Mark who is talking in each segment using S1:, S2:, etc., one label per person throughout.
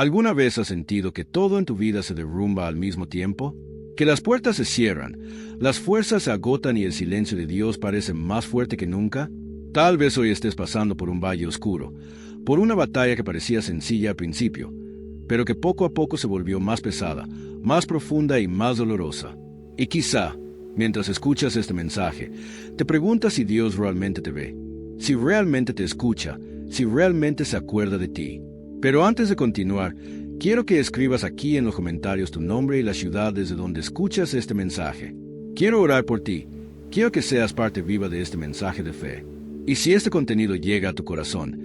S1: ¿Alguna vez has sentido que todo en tu vida se derrumba al mismo tiempo? Que las puertas se cierran, las fuerzas se agotan y el silencio de Dios parece más fuerte que nunca. Tal vez hoy estés pasando por un valle oscuro, por una batalla que parecía sencilla al principio, pero que poco a poco se volvió más pesada, más profunda y más dolorosa. Y quizá, mientras escuchas este mensaje, te preguntas si Dios realmente te ve, si realmente te escucha, si realmente se acuerda de ti. Pero antes de continuar, quiero que escribas aquí en los comentarios tu nombre y la ciudad desde donde escuchas este mensaje. Quiero orar por ti. Quiero que seas parte viva de este mensaje de fe. Y si este contenido llega a tu corazón,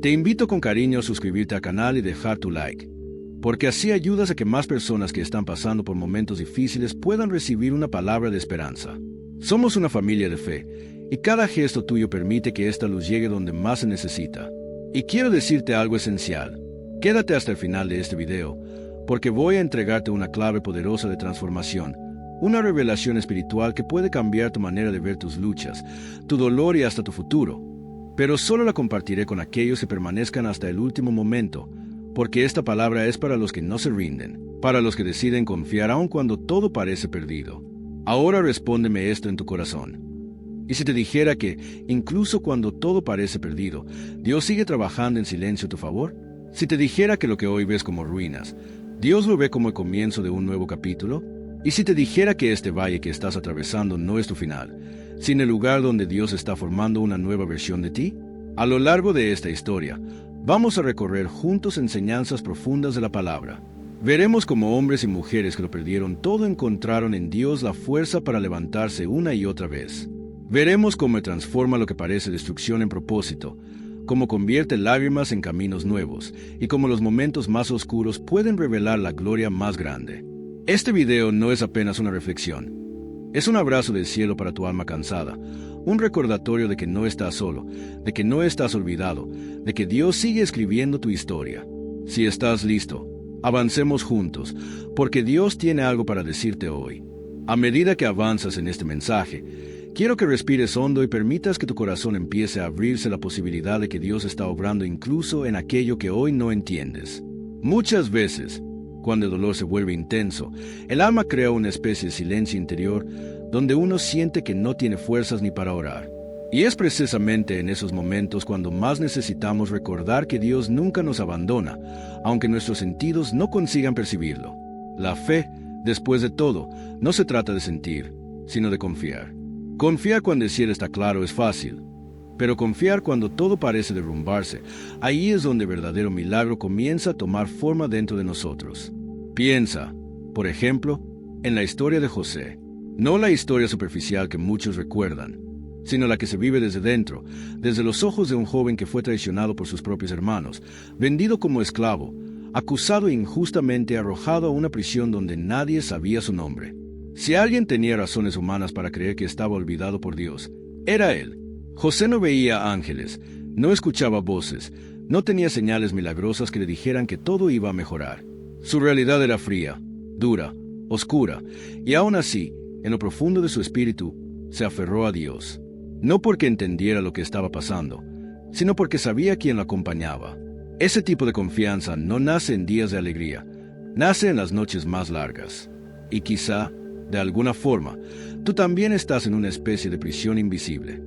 S1: te invito con cariño a suscribirte al canal y dejar tu like, porque así ayudas a que más personas que están pasando por momentos difíciles puedan recibir una palabra de esperanza. Somos una familia de fe, y cada gesto tuyo permite que esta luz llegue donde más se necesita. Y quiero decirte algo esencial. Quédate hasta el final de este video, porque voy a entregarte una clave poderosa de transformación, una revelación espiritual que puede cambiar tu manera de ver tus luchas, tu dolor y hasta tu futuro. Pero solo la compartiré con aquellos que permanezcan hasta el último momento, porque esta palabra es para los que no se rinden, para los que deciden confiar aun cuando todo parece perdido. Ahora respóndeme esto en tu corazón. ¿Y si te dijera que, incluso cuando todo parece perdido, Dios sigue trabajando en silencio a tu favor? Si te dijera que lo que hoy ves como ruinas, Dios lo ve como el comienzo de un nuevo capítulo. ¿Y si te dijera que este valle que estás atravesando no es tu final, sino el lugar donde Dios está formando una nueva versión de ti? A lo largo de esta historia, vamos a recorrer juntos enseñanzas profundas de la palabra. Veremos cómo hombres y mujeres que lo perdieron todo encontraron en Dios la fuerza para levantarse una y otra vez. Veremos cómo transforma lo que parece destrucción en propósito, cómo convierte lágrimas en caminos nuevos, y cómo los momentos más oscuros pueden revelar la gloria más grande. Este video no es apenas una reflexión. Es un abrazo del cielo para tu alma cansada, un recordatorio de que no estás solo, de que no estás olvidado, de que Dios sigue escribiendo tu historia. Si estás listo, avancemos juntos, porque Dios tiene algo para decirte hoy. A medida que avanzas en este mensaje, quiero que respires hondo y permitas que tu corazón empiece a abrirse a la posibilidad de que Dios está obrando incluso en aquello que hoy no entiendes. Muchas veces, cuando el dolor se vuelve intenso, el alma crea una especie de silencio interior donde uno siente que no tiene fuerzas ni para orar. Y es precisamente en esos momentos cuando más necesitamos recordar que Dios nunca nos abandona, aunque nuestros sentidos no consigan percibirlo. La fe, después de todo, no se trata de sentir, sino de confiar. Confiar cuando el cielo está claro es fácil, pero confiar cuando todo parece derrumbarse, ahí es donde el verdadero milagro comienza a tomar forma dentro de nosotros. Piensa, por ejemplo, en la historia de José. No la historia superficial que muchos recuerdan, sino la que se vive desde dentro, desde los ojos de un joven que fue traicionado por sus propios hermanos, vendido como esclavo, acusado e injustamente arrojado a una prisión donde nadie sabía su nombre. Si alguien tenía razones humanas para creer que estaba olvidado por Dios, era él. José no veía ángeles, no escuchaba voces, no tenía señales milagrosas que le dijeran que todo iba a mejorar. Su realidad era fría, dura, oscura, y aún así, en lo profundo de su espíritu, se aferró a Dios. No porque entendiera lo que estaba pasando, sino porque sabía quién lo acompañaba. Ese tipo de confianza no nace en días de alegría, nace en las noches más largas. Y quizá, de alguna forma, tú también estás en una especie de prisión invisible.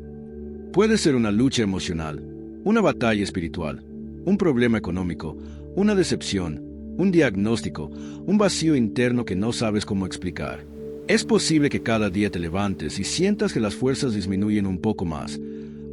S1: Puede ser una lucha emocional, una batalla espiritual, un problema económico, una decepción, un diagnóstico, un vacío interno que no sabes cómo explicar. Es posible que cada día te levantes y sientas que las fuerzas disminuyen un poco más,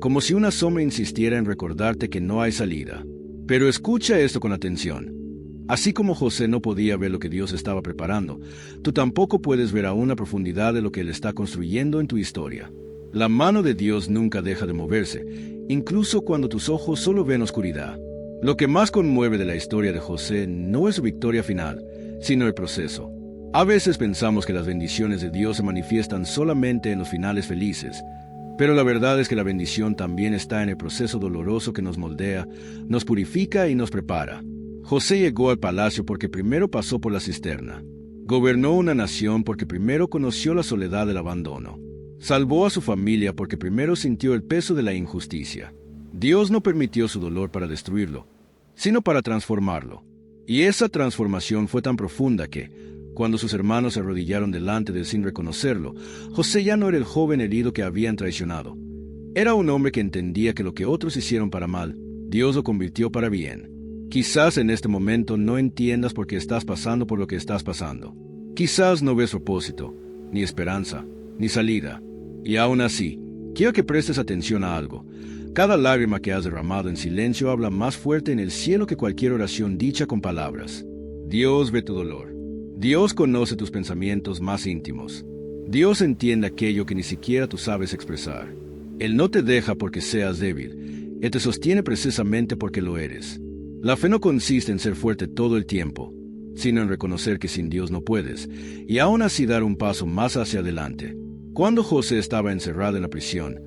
S1: como si una sombra insistiera en recordarte que no hay salida. Pero escucha esto con atención. Así como José no podía ver lo que Dios estaba preparando, tú tampoco puedes ver aún la profundidad de lo que Él está construyendo en tu historia. La mano de Dios nunca deja de moverse, incluso cuando tus ojos solo ven oscuridad. Lo que más conmueve de la historia de José no es su victoria final, sino el proceso. A veces pensamos que las bendiciones de Dios se manifiestan solamente en los finales felices, pero la verdad es que la bendición también está en el proceso doloroso que nos moldea, nos purifica y nos prepara. José llegó al palacio porque primero pasó por la cisterna. Gobernó una nación porque primero conoció la soledad del abandono. Salvó a su familia porque primero sintió el peso de la injusticia. Dios no permitió su dolor para destruirlo, sino para transformarlo. Y esa transformación fue tan profunda que, cuando sus hermanos se arrodillaron delante de él sin reconocerlo, José ya no era el joven herido que habían traicionado. Era un hombre que entendía que lo que otros hicieron para mal, Dios lo convirtió para bien. Quizás en este momento no entiendas por qué estás pasando por lo que estás pasando. Quizás no ves propósito, ni esperanza, ni salida. Y aún así, quiero que prestes atención a algo. Cada lágrima que has derramado en silencio habla más fuerte en el cielo que cualquier oración dicha con palabras. Dios ve tu dolor. Dios conoce tus pensamientos más íntimos. Dios entiende aquello que ni siquiera tú sabes expresar. Él no te deja porque seas débil. Él te sostiene precisamente porque lo eres. La fe no consiste en ser fuerte todo el tiempo, sino en reconocer que sin Dios no puedes, y aún así dar un paso más hacia adelante. Cuando José estaba encerrado en la prisión,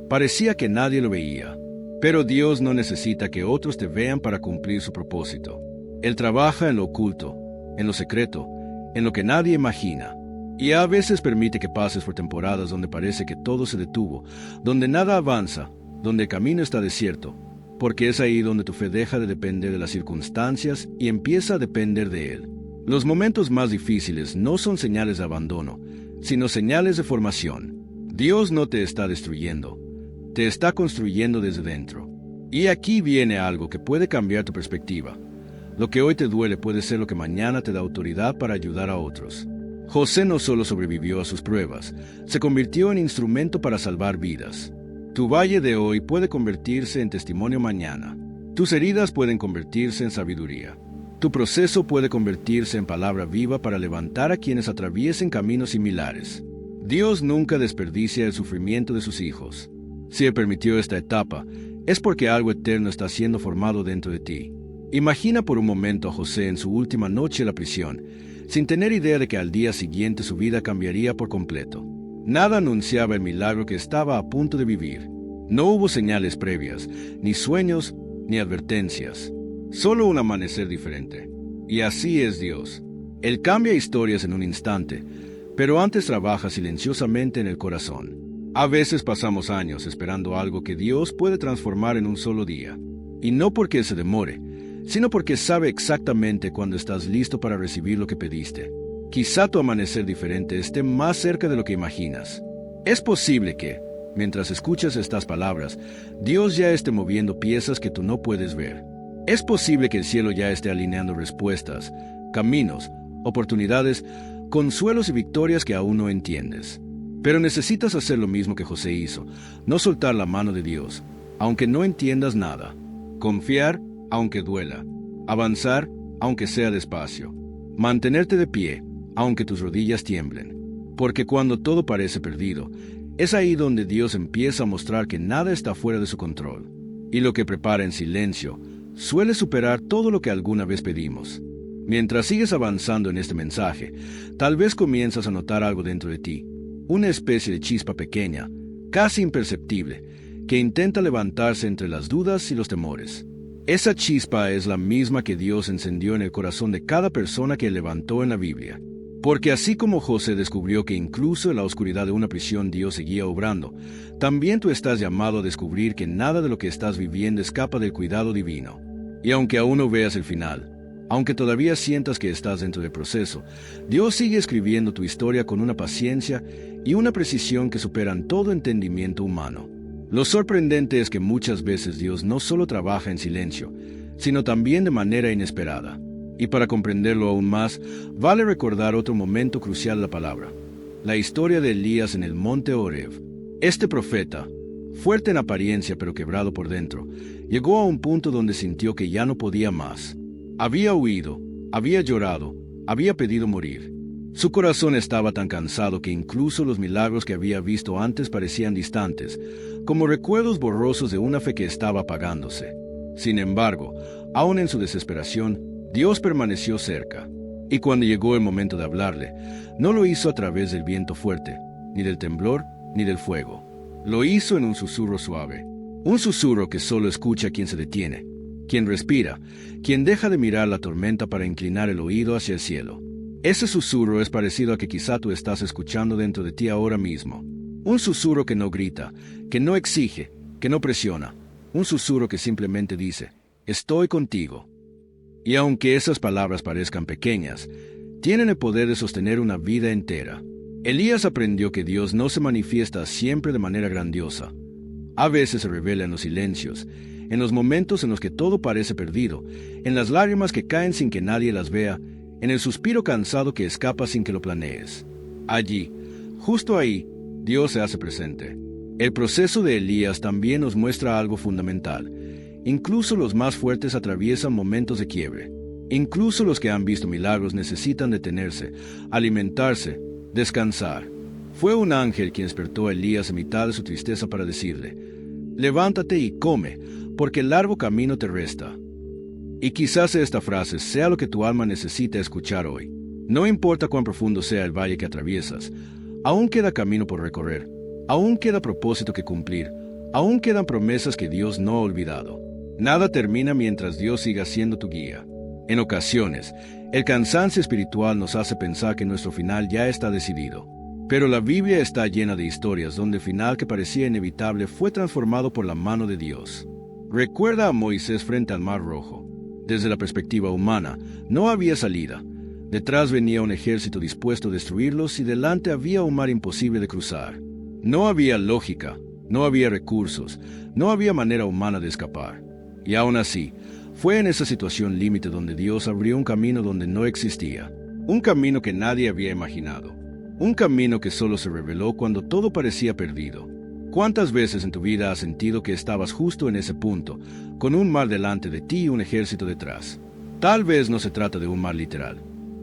S1: parecía que nadie lo veía. Pero Dios no necesita que otros te vean para cumplir su propósito. Él trabaja en lo oculto, en lo secreto, en lo que nadie imagina. Y a veces permite que pases por temporadas donde parece que todo se detuvo, donde nada avanza, donde el camino está desierto, porque es ahí donde tu fe deja de depender de las circunstancias y empieza a depender de Él. Los momentos más difíciles no son señales de abandono, sino señales de formación. Dios no te está destruyendo, te está construyendo desde dentro. Y aquí viene algo que puede cambiar tu perspectiva. Lo que hoy te duele puede ser lo que mañana te da autoridad para ayudar a otros. José no solo sobrevivió a sus pruebas, se convirtió en instrumento para salvar vidas. Tu valle de hoy puede convertirse en testimonio mañana. Tus heridas pueden convertirse en sabiduría. Tu proceso puede convertirse en palabra viva para levantar a quienes atraviesen caminos similares. Dios nunca desperdicia el sufrimiento de sus hijos. Si Él permitió esta etapa, es porque algo eterno está siendo formado dentro de ti. Imagina por un momento a José en su última noche en la prisión, sin tener idea de que al día siguiente su vida cambiaría por completo. Nada anunciaba el milagro que estaba a punto de vivir. No hubo señales previas, ni sueños, ni advertencias. Solo un amanecer diferente. Y así es Dios. Él cambia historias en un instante, pero antes trabaja silenciosamente en el corazón. A veces pasamos años esperando algo que Dios puede transformar en un solo día. Y no porque se demore, sino porque sabe exactamente cuándo estás listo para recibir lo que pediste. Quizá tu amanecer diferente esté más cerca de lo que imaginas. Es posible que, mientras escuchas estas palabras, Dios ya esté moviendo piezas que tú no puedes ver. Es posible que el cielo ya esté alineando respuestas, caminos, oportunidades, consuelos y victorias que aún no entiendes. Pero necesitas hacer lo mismo que José hizo, no soltar la mano de Dios, aunque no entiendas nada. Confiar, aunque duela. Avanzar, aunque sea despacio. Mantenerte de pie, aunque tus rodillas tiemblen. Porque cuando todo parece perdido, es ahí donde Dios empieza a mostrar que nada está fuera de su control. Y lo que prepara en silencio suele superar todo lo que alguna vez pedimos. Mientras sigues avanzando en este mensaje, tal vez comienzas a notar algo dentro de ti, una especie de chispa pequeña, casi imperceptible, que intenta levantarse entre las dudas y los temores. Esa chispa es la misma que Dios encendió en el corazón de cada persona que levantó en la Biblia. Porque así como José descubrió que incluso en la oscuridad de una prisión Dios seguía obrando, también tú estás llamado a descubrir que nada de lo que estás viviendo escapa del cuidado divino. Y aunque aún no veas el final, aunque todavía sientas que estás dentro del proceso, Dios sigue escribiendo tu historia con una paciencia y una precisión que superan todo entendimiento humano. Lo sorprendente es que muchas veces Dios no solo trabaja en silencio, sino también de manera inesperada. Y para comprenderlo aún más, vale recordar otro momento crucial de la palabra, la historia de Elías en el monte Horeb. Este profeta, fuerte en apariencia pero quebrado por dentro, llegó a un punto donde sintió que ya no podía más. Había huido, había llorado, había pedido morir. Su corazón estaba tan cansado que incluso los milagros que había visto antes parecían distantes, como recuerdos borrosos de una fe que estaba apagándose. Sin embargo, aún en su desesperación, Dios permaneció cerca. Y cuando llegó el momento de hablarle, no lo hizo a través del viento fuerte, ni del temblor, ni del fuego. Lo hizo en un susurro suave. Un susurro que solo escucha quien se detiene, quien respira, quien deja de mirar la tormenta para inclinar el oído hacia el cielo. Ese susurro es parecido a que quizá tú estás escuchando dentro de ti ahora mismo. Un susurro que no grita, que no exige, que no presiona. Un susurro que simplemente dice, estoy contigo. Y aunque esas palabras parezcan pequeñas, tienen el poder de sostener una vida entera. Elías aprendió que Dios no se manifiesta siempre de manera grandiosa. A veces se revela en los silencios, en los momentos en los que todo parece perdido, en las lágrimas que caen sin que nadie las vea, en el suspiro cansado que escapa sin que lo planees. Allí, justo ahí, Dios se hace presente. El proceso de Elías también nos muestra algo fundamental. Incluso los más fuertes atraviesan momentos de quiebre. Incluso los que han visto milagros necesitan detenerse, alimentarse, descansar. Fue un ángel quien despertó a Elías en mitad de su tristeza para decirle: levántate y come, porque el largo camino te resta. Y quizás esta frase sea lo que tu alma necesita escuchar hoy. No importa cuán profundo sea el valle que atraviesas, aún queda camino por recorrer, aún queda propósito que cumplir, aún quedan promesas que Dios no ha olvidado. Nada termina mientras Dios siga siendo tu guía. En ocasiones, el cansancio espiritual nos hace pensar que nuestro final ya está decidido. Pero la Biblia está llena de historias donde el final que parecía inevitable fue transformado por la mano de Dios. Recuerda a Moisés frente al Mar Rojo. Desde la perspectiva humana, no había salida. Detrás venía un ejército dispuesto a destruirlos y delante había un mar imposible de cruzar. No había lógica, no había recursos, no había manera humana de escapar. Y aún así, fue en esa situación límite donde Dios abrió un camino donde no existía. Un camino que nadie había imaginado. Un camino que solo se reveló cuando todo parecía perdido. ¿Cuántas veces en tu vida has sentido que estabas justo en ese punto, con un mar delante de ti y un ejército detrás? Tal vez no se trata de un mar literal,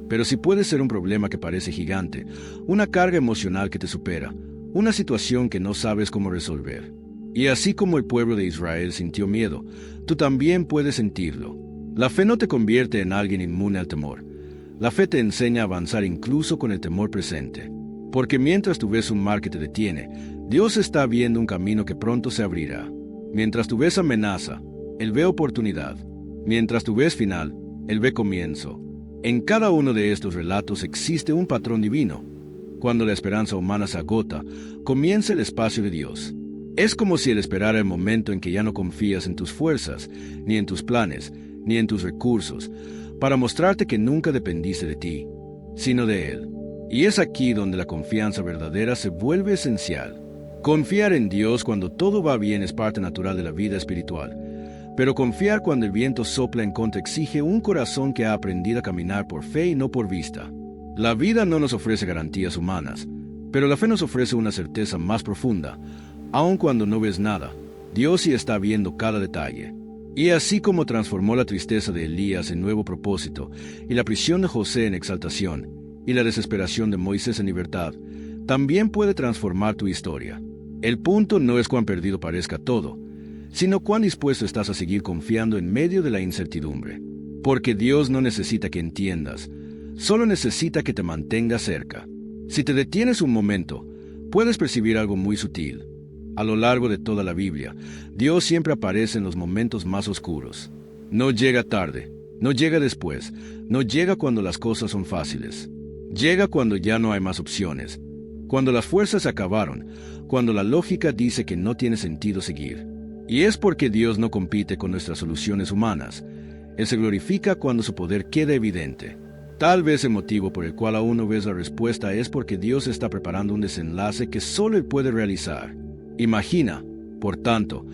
S1: pero sí puede ser un problema que parece gigante, una carga emocional que te supera, una situación que no sabes cómo resolver. Y así como el pueblo de Israel sintió miedo, tú también puedes sentirlo. La fe no te convierte en alguien inmune al temor. La fe te enseña a avanzar incluso con el temor presente. Porque mientras tú ves un mar que te detiene, Dios está viendo un camino que pronto se abrirá. Mientras tú ves amenaza, Él ve oportunidad. Mientras tú ves final, Él ve comienzo. En cada uno de estos relatos existe un patrón divino. Cuando la esperanza humana se agota, comienza el espacio de Dios. Es como si Él esperara el momento en que ya no confías en tus fuerzas, ni en tus planes, ni en tus recursos, para mostrarte que nunca dependiste de ti, sino de Él. Y es aquí donde la confianza verdadera se vuelve esencial. Confiar en Dios cuando todo va bien es parte natural de la vida espiritual, pero confiar cuando el viento sopla en contra exige un corazón que ha aprendido a caminar por fe y no por vista. La vida no nos ofrece garantías humanas, pero la fe nos ofrece una certeza más profunda. Aun cuando no ves nada, Dios sí está viendo cada detalle. Y así como transformó la tristeza de Elías en nuevo propósito, y la prisión de José en exaltación, y la desesperación de Moisés en libertad, también puede transformar tu historia. El punto no es cuán perdido parezca todo, sino cuán dispuesto estás a seguir confiando en medio de la incertidumbre. Porque Dios no necesita que entiendas, solo necesita que te mantengas cerca. Si te detienes un momento, puedes percibir algo muy sutil. A lo largo de toda la Biblia, Dios siempre aparece en los momentos más oscuros. No llega tarde, no llega después, no llega cuando las cosas son fáciles. Llega cuando ya no hay más opciones, cuando las fuerzas se acabaron, cuando la lógica dice que no tiene sentido seguir. Y es porque Dios no compite con nuestras soluciones humanas. Él se glorifica cuando su poder queda evidente. Tal vez el motivo por el cual aún no ves la respuesta es porque Dios está preparando un desenlace que solo Él puede realizar. Imagina, por tanto,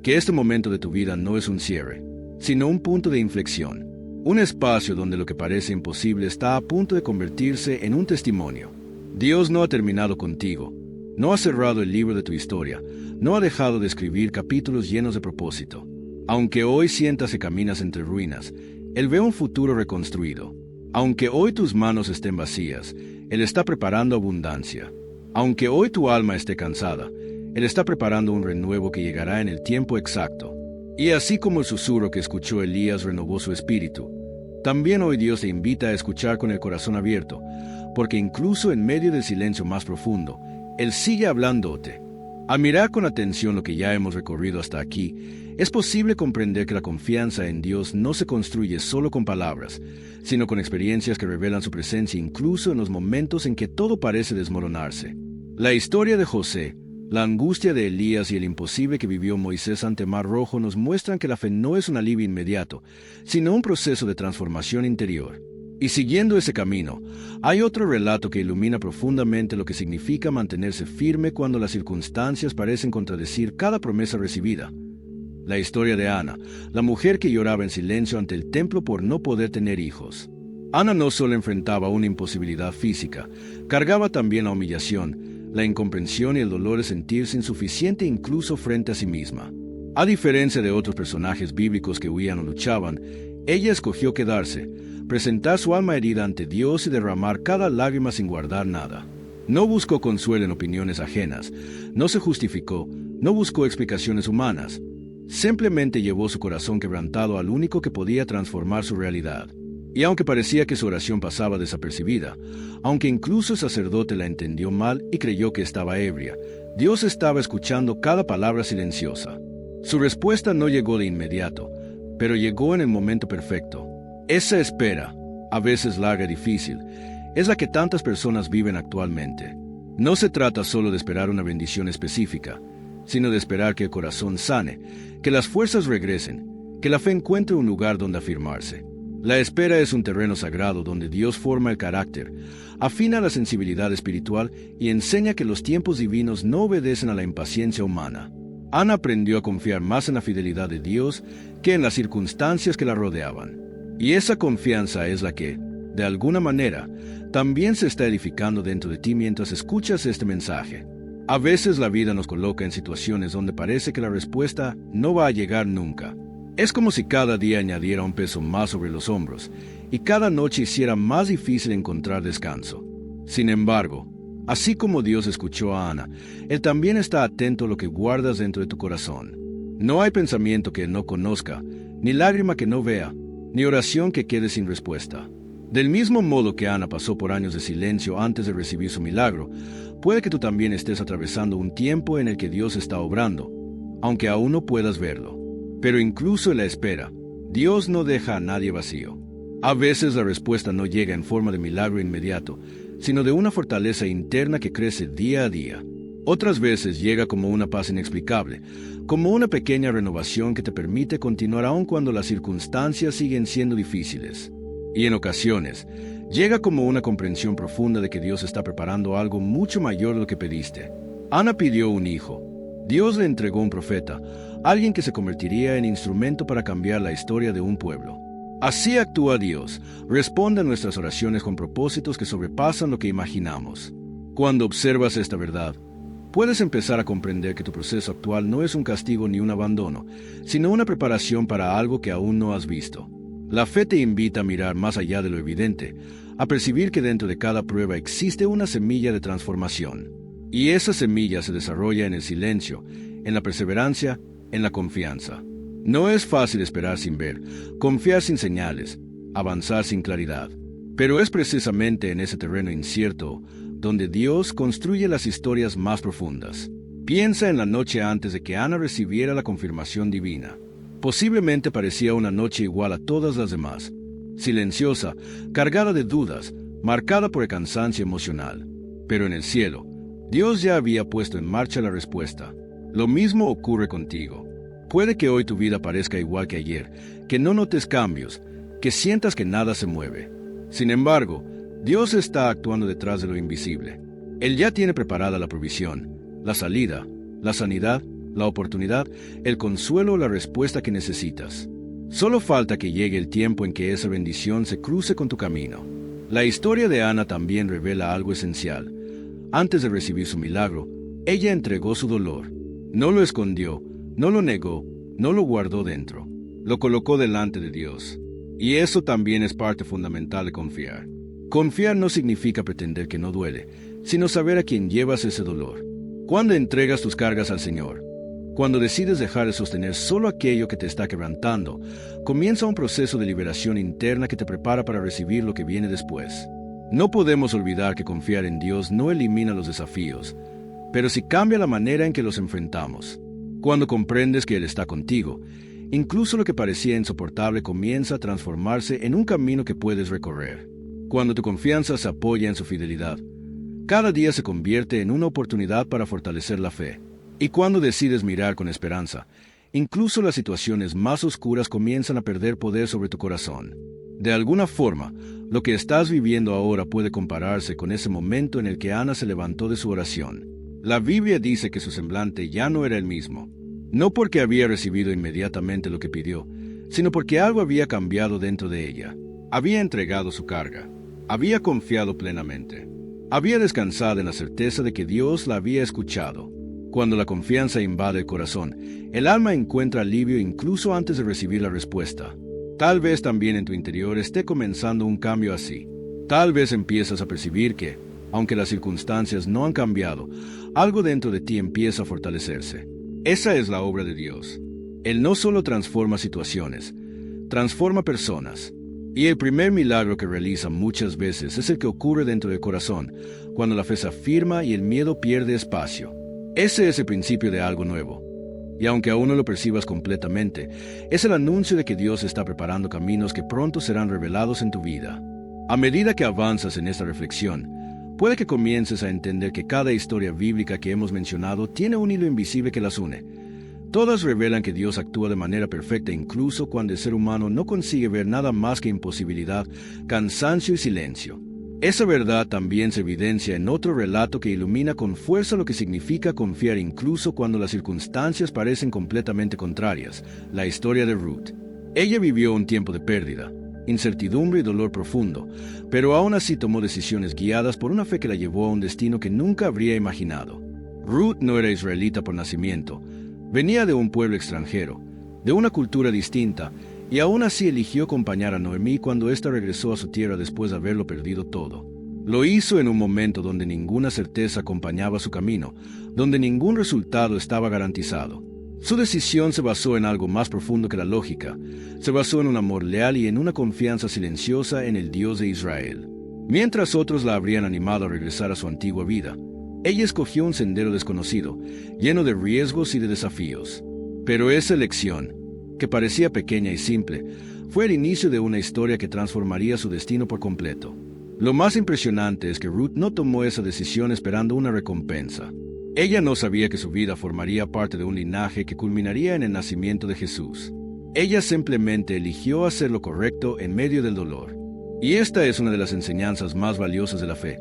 S1: que este momento de tu vida no es un cierre, sino un punto de inflexión, un espacio donde lo que parece imposible está a punto de convertirse en un testimonio. Dios no ha terminado contigo, no ha cerrado el libro de tu historia, no ha dejado de escribir capítulos llenos de propósito. Aunque hoy sientas que caminas entre ruinas, Él ve un futuro reconstruido. Aunque hoy tus manos estén vacías, Él está preparando abundancia. Aunque hoy tu alma esté cansada, Él está preparando un renuevo que llegará en el tiempo exacto. Y así como el susurro que escuchó Elías renovó su espíritu, también hoy Dios te invita a escuchar con el corazón abierto, porque incluso en medio del silencio más profundo, Él sigue hablándote. Al mirar con atención lo que ya hemos recorrido hasta aquí, es posible comprender que la confianza en Dios no se construye solo con palabras, sino con experiencias que revelan su presencia incluso en los momentos en que todo parece desmoronarse. La historia de José, La angustia de Elías y el imposible que vivió Moisés ante Mar Rojo nos muestran que la fe no es un alivio inmediato, sino un proceso de transformación interior. Y siguiendo ese camino, hay otro relato que ilumina profundamente lo que significa mantenerse firme cuando las circunstancias parecen contradecir cada promesa recibida. La historia de Ana, la mujer que lloraba en silencio ante el templo por no poder tener hijos. Ana no solo enfrentaba una imposibilidad física, cargaba también la humillación, la incomprensión y el dolor de sentirse insuficiente incluso frente a sí misma. A diferencia de otros personajes bíblicos que huían o luchaban, ella escogió quedarse, presentar su alma herida ante Dios y derramar cada lágrima sin guardar nada. No buscó consuelo en opiniones ajenas, no se justificó, no buscó explicaciones humanas. Simplemente llevó su corazón quebrantado al único que podía transformar su realidad. Y aunque parecía que su oración pasaba desapercibida, aunque incluso el sacerdote la entendió mal y creyó que estaba ebria, Dios estaba escuchando cada palabra silenciosa. Su respuesta no llegó de inmediato, pero llegó en el momento perfecto. Esa espera, a veces larga y difícil, es la que tantas personas viven actualmente. No se trata solo de esperar una bendición específica, sino de esperar que el corazón sane, que las fuerzas regresen, que la fe encuentre un lugar donde afirmarse. La espera es un terreno sagrado donde Dios forma el carácter, afina la sensibilidad espiritual y enseña que los tiempos divinos no obedecen a la impaciencia humana. Ana aprendió a confiar más en la fidelidad de Dios que en las circunstancias que la rodeaban. Y esa confianza es la que, de alguna manera, también se está edificando dentro de ti mientras escuchas este mensaje. A veces la vida nos coloca en situaciones donde parece que la respuesta no va a llegar nunca. Es como si cada día añadiera un peso más sobre los hombros y cada noche hiciera más difícil encontrar descanso. Sin embargo, así como Dios escuchó a Ana, Él también está atento a lo que guardas dentro de tu corazón. No hay pensamiento que Él no conozca, ni lágrima que no vea, ni oración que quede sin respuesta. Del mismo modo que Ana pasó por años de silencio antes de recibir su milagro, puede que tú también estés atravesando un tiempo en el que Dios está obrando, aunque aún no puedas verlo. Pero incluso en la espera, Dios no deja a nadie vacío. A veces la respuesta no llega en forma de milagro inmediato, sino de una fortaleza interna que crece día a día. Otras veces llega como una paz inexplicable, como una pequeña renovación que te permite continuar aun cuando las circunstancias siguen siendo difíciles. Y en ocasiones, llega como una comprensión profunda de que Dios está preparando algo mucho mayor de lo que pediste. Ana pidió un hijo. Dios le entregó un profeta, alguien que se convertiría en instrumento para cambiar la historia de un pueblo. Así actúa Dios, responde a nuestras oraciones con propósitos que sobrepasan lo que imaginamos. Cuando observas esta verdad, puedes empezar a comprender que tu proceso actual no es un castigo ni un abandono, sino una preparación para algo que aún no has visto. La fe te invita a mirar más allá de lo evidente, a percibir que dentro de cada prueba existe una semilla de transformación. Y esa semilla se desarrolla en el silencio, en la perseverancia, en la confianza. No es fácil esperar sin ver, confiar sin señales, avanzar sin claridad. Pero es precisamente en ese terreno incierto donde Dios construye las historias más profundas. Piensa en la noche antes de que Ana recibiera la confirmación divina. Posiblemente parecía una noche igual a todas las demás, silenciosa, cargada de dudas, marcada por el cansancio emocional. Pero en el cielo, Dios ya había puesto en marcha la respuesta. Lo mismo ocurre contigo. Puede que hoy tu vida parezca igual que ayer, que no notes cambios, que sientas que nada se mueve. Sin embargo, Dios está actuando detrás de lo invisible. Él ya tiene preparada la provisión, la salida, la sanidad, la oportunidad, el consuelo o la respuesta que necesitas. Solo falta que llegue el tiempo en que esa bendición se cruce con tu camino. La historia de Ana también revela algo esencial. Antes de recibir su milagro, ella entregó su dolor. No lo escondió, no lo negó, no lo guardó dentro. Lo colocó delante de Dios. Y eso también es parte fundamental de confiar. Confiar no significa pretender que no duele, sino saber a quién llevas ese dolor. Cuando entregas tus cargas al Señor, cuando decides dejar de sostener solo aquello que te está quebrantando, comienza un proceso de liberación interna que te prepara para recibir lo que viene después. No podemos olvidar que confiar en Dios no elimina los desafíos, pero sí cambia la manera en que los enfrentamos. Cuando comprendes que Él está contigo, incluso lo que parecía insoportable comienza a transformarse en un camino que puedes recorrer. Cuando tu confianza se apoya en su fidelidad, Cada día se convierte en una oportunidad para fortalecer la fe. Y cuando decides mirar con esperanza, incluso las situaciones más oscuras comienzan a perder poder sobre tu corazón. De alguna forma, lo que estás viviendo ahora puede compararse con ese momento en el que Ana se levantó de su oración. La Biblia dice que su semblante ya no era el mismo, no porque había recibido inmediatamente lo que pidió, sino porque algo había cambiado dentro de ella. Había entregado su carga, había confiado plenamente, había descansado en la certeza de que Dios la había escuchado. Cuando la confianza invade el corazón, el alma encuentra alivio incluso antes de recibir la respuesta. Tal vez también en tu interior esté comenzando un cambio así. Tal vez empiezas a percibir que, aunque las circunstancias no han cambiado, algo dentro de ti empieza a fortalecerse. Esa es la obra de Dios. Él no solo transforma situaciones, transforma personas. Y el primer milagro que realiza muchas veces es el que ocurre dentro del corazón, cuando la fe se afirma y el miedo pierde espacio. Ese es el principio de algo nuevo. Y aunque aún no lo percibas completamente, es el anuncio de que Dios está preparando caminos que pronto serán revelados en tu vida. A medida que avanzas en esta reflexión, puede que comiences a entender que cada historia bíblica que hemos mencionado tiene un hilo invisible que las une. Todas revelan que Dios actúa de manera perfecta incluso cuando el ser humano no consigue ver nada más que imposibilidad, cansancio y silencio. Esa verdad también se evidencia en otro relato que ilumina con fuerza lo que significa confiar incluso cuando las circunstancias parecen completamente contrarias, la historia de Ruth. Ella vivió un tiempo de pérdida, incertidumbre y dolor profundo, pero aún así tomó decisiones guiadas por una fe que la llevó a un destino que nunca habría imaginado. Ruth no era israelita por nacimiento, venía de un pueblo extranjero, de una cultura distinta, y aún así eligió acompañar a Noemí cuando ésta regresó a su tierra después de haberlo perdido todo. Lo hizo en un momento donde ninguna certeza acompañaba su camino, donde ningún resultado estaba garantizado. Su decisión se basó en algo más profundo que la lógica. Se basó en un amor leal y en una confianza silenciosa en el Dios de Israel. Mientras otros la habrían animado a regresar a su antigua vida, ella escogió un sendero desconocido, lleno de riesgos y de desafíos. Pero esa elección, que parecía pequeña y simple, fue el inicio de una historia que transformaría su destino por completo. Lo más impresionante es que Ruth no tomó esa decisión esperando una recompensa. Ella no sabía que su vida formaría parte de un linaje que culminaría en el nacimiento de Jesús. Ella simplemente eligió hacer lo correcto en medio del dolor. Y esta es una de las enseñanzas más valiosas de la fe.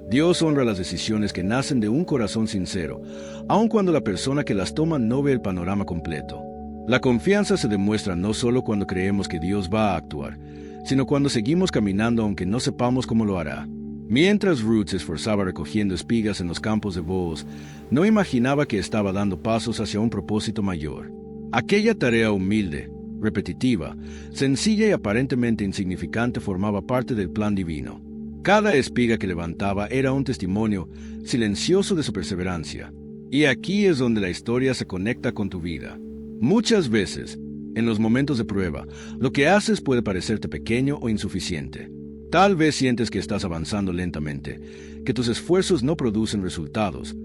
S1: Dios honra las decisiones que nacen de un corazón sincero, aun cuando la persona que las toma no ve el panorama completo. La confianza se demuestra no solo cuando creemos que Dios va a actuar, sino cuando seguimos caminando aunque no sepamos cómo lo hará. Mientras Ruth se esforzaba recogiendo espigas en los campos de Booz, no imaginaba que estaba dando pasos hacia un propósito mayor. Aquella tarea humilde, repetitiva, sencilla y aparentemente insignificante formaba parte del plan divino. Cada espiga que levantaba era un testimonio silencioso de su perseverancia. Y aquí es donde la historia se conecta con tu vida. Muchas veces, en los momentos de prueba, lo que haces puede parecerte pequeño o insuficiente. Tal vez sientes que estás avanzando lentamente, que tus esfuerzos no producen resultados,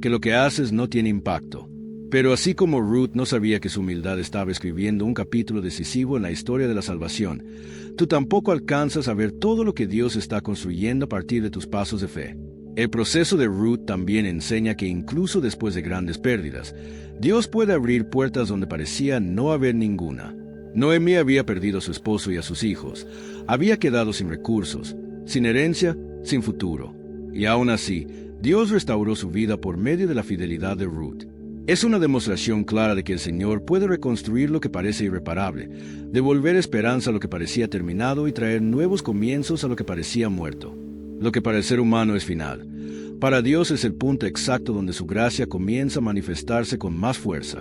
S1: que lo que haces no tiene impacto. Pero así como Ruth no sabía que su humildad estaba escribiendo un capítulo decisivo en la historia de la salvación, tú tampoco alcanzas a ver todo lo que Dios está construyendo a partir de tus pasos de fe. El proceso de Ruth también enseña que incluso después de grandes pérdidas, Dios puede abrir puertas donde parecía no haber ninguna. Noemí había perdido a su esposo y a sus hijos, había quedado sin recursos, sin herencia, sin futuro. Y aún así, Dios restauró su vida por medio de la fidelidad de Ruth. Es una demostración clara de que el Señor puede reconstruir lo que parece irreparable, devolver esperanza a lo que parecía terminado y traer nuevos comienzos a lo que parecía muerto. Lo que para el ser humano es final, para Dios es el punto exacto donde su gracia comienza a manifestarse con más fuerza.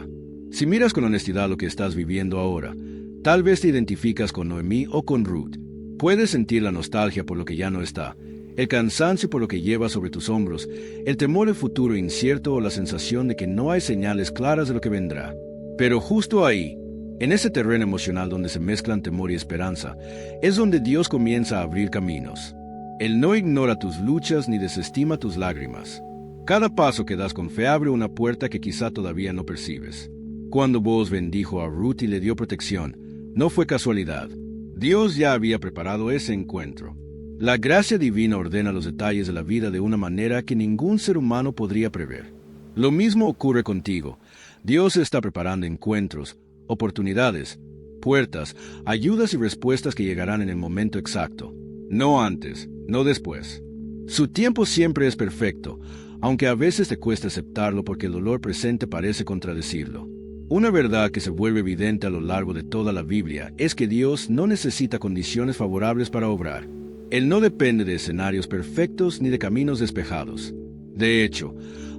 S1: Si miras con honestidad lo que estás viviendo ahora, tal vez te identificas con Noemí o con Ruth. Puedes sentir la nostalgia por lo que ya no está, el cansancio por lo que llevas sobre tus hombros, el temor al futuro incierto o la sensación de que no hay señales claras de lo que vendrá. Pero justo ahí, en ese terreno emocional donde se mezclan temor y esperanza, es donde Dios comienza a abrir caminos. Él no ignora tus luchas ni desestima tus lágrimas. Cada paso que das con fe abre una puerta que quizá todavía no percibes. Cuando Booz bendijo a Ruth y le dio protección, no fue casualidad. Dios ya había preparado ese encuentro. La gracia divina ordena los detalles de la vida de una manera que ningún ser humano podría prever. Lo mismo ocurre contigo. Dios está preparando encuentros, oportunidades, puertas, ayudas y respuestas que llegarán en el momento exacto. No antes, no después. Su tiempo siempre es perfecto, aunque a veces te cuesta aceptarlo porque el dolor presente parece contradecirlo. Una verdad que se vuelve evidente a lo largo de toda la Biblia es que Dios no necesita condiciones favorables para obrar. Él no depende de escenarios perfectos ni de caminos despejados. De hecho,